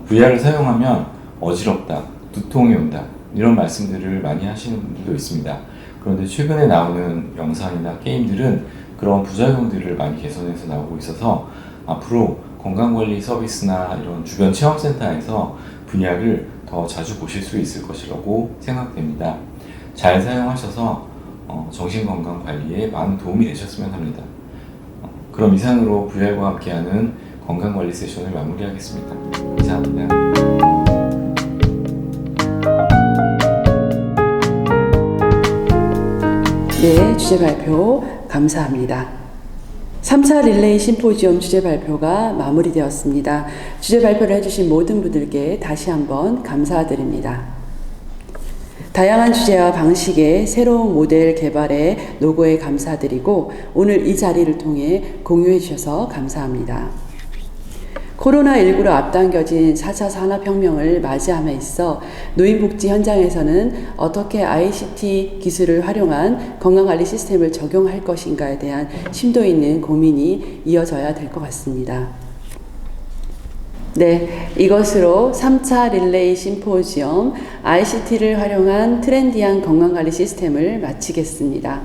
VR을 사용하면 어지럽다, 두통이 온다 이런 말씀들을 많이 하시는 분들도 있습니다. 그런데 최근에 나오는 영상이나 게임들은 그런 부작용들을 많이 개선해서 나오고 있어서 앞으로 건강관리 서비스나 이런 주변 체험센터에서 분약을 더 자주 보실 수 있을 것이라고 생각됩니다. 잘 사용하셔서 정신건강 관리에 많은 도움이 되셨으면 합니다. 그럼 이상으로 VR과 함께하는 건강관리 세션을 마무리하겠습니다. 이상입니다. 네, 주제 발표 감사합니다. 3차 릴레이 심포지엄 주제 발표가 마무리되었습니다. 주제 발표를 해주신 모든 분들께 다시 한번 감사드립니다. 다양한 주제와 방식의 새로운 모델 개발에 노고에 감사드리고 오늘 이 자리를 통해 공유해 주셔서 감사합니다. 코로나19로 앞당겨진 4차 산업혁명을 맞이함에 있어 노인복지 현장에서는 어떻게 ICT 기술을 활용한 건강관리 시스템을 적용할 것인가에 대한 심도 있는 고민이 이어져야 될 것 같습니다. 네, 이것으로 3차 릴레이 심포지엄 ICT를 활용한 트렌디한 건강관리 시스템을 마치겠습니다.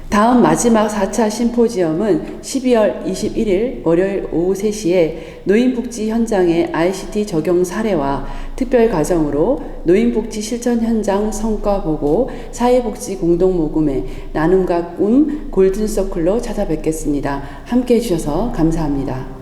다음 마지막 4차 심포지엄은 12월 21일 월요일 오후 3시에 노인복지 현장의 ICT 적용 사례와 특별 과정으로 노인복지 실천 현장 성과 보고 사회복지 공동모금회 나눔과 꿈 골든서클로 찾아뵙겠습니다. 함께해 주셔서 감사합니다.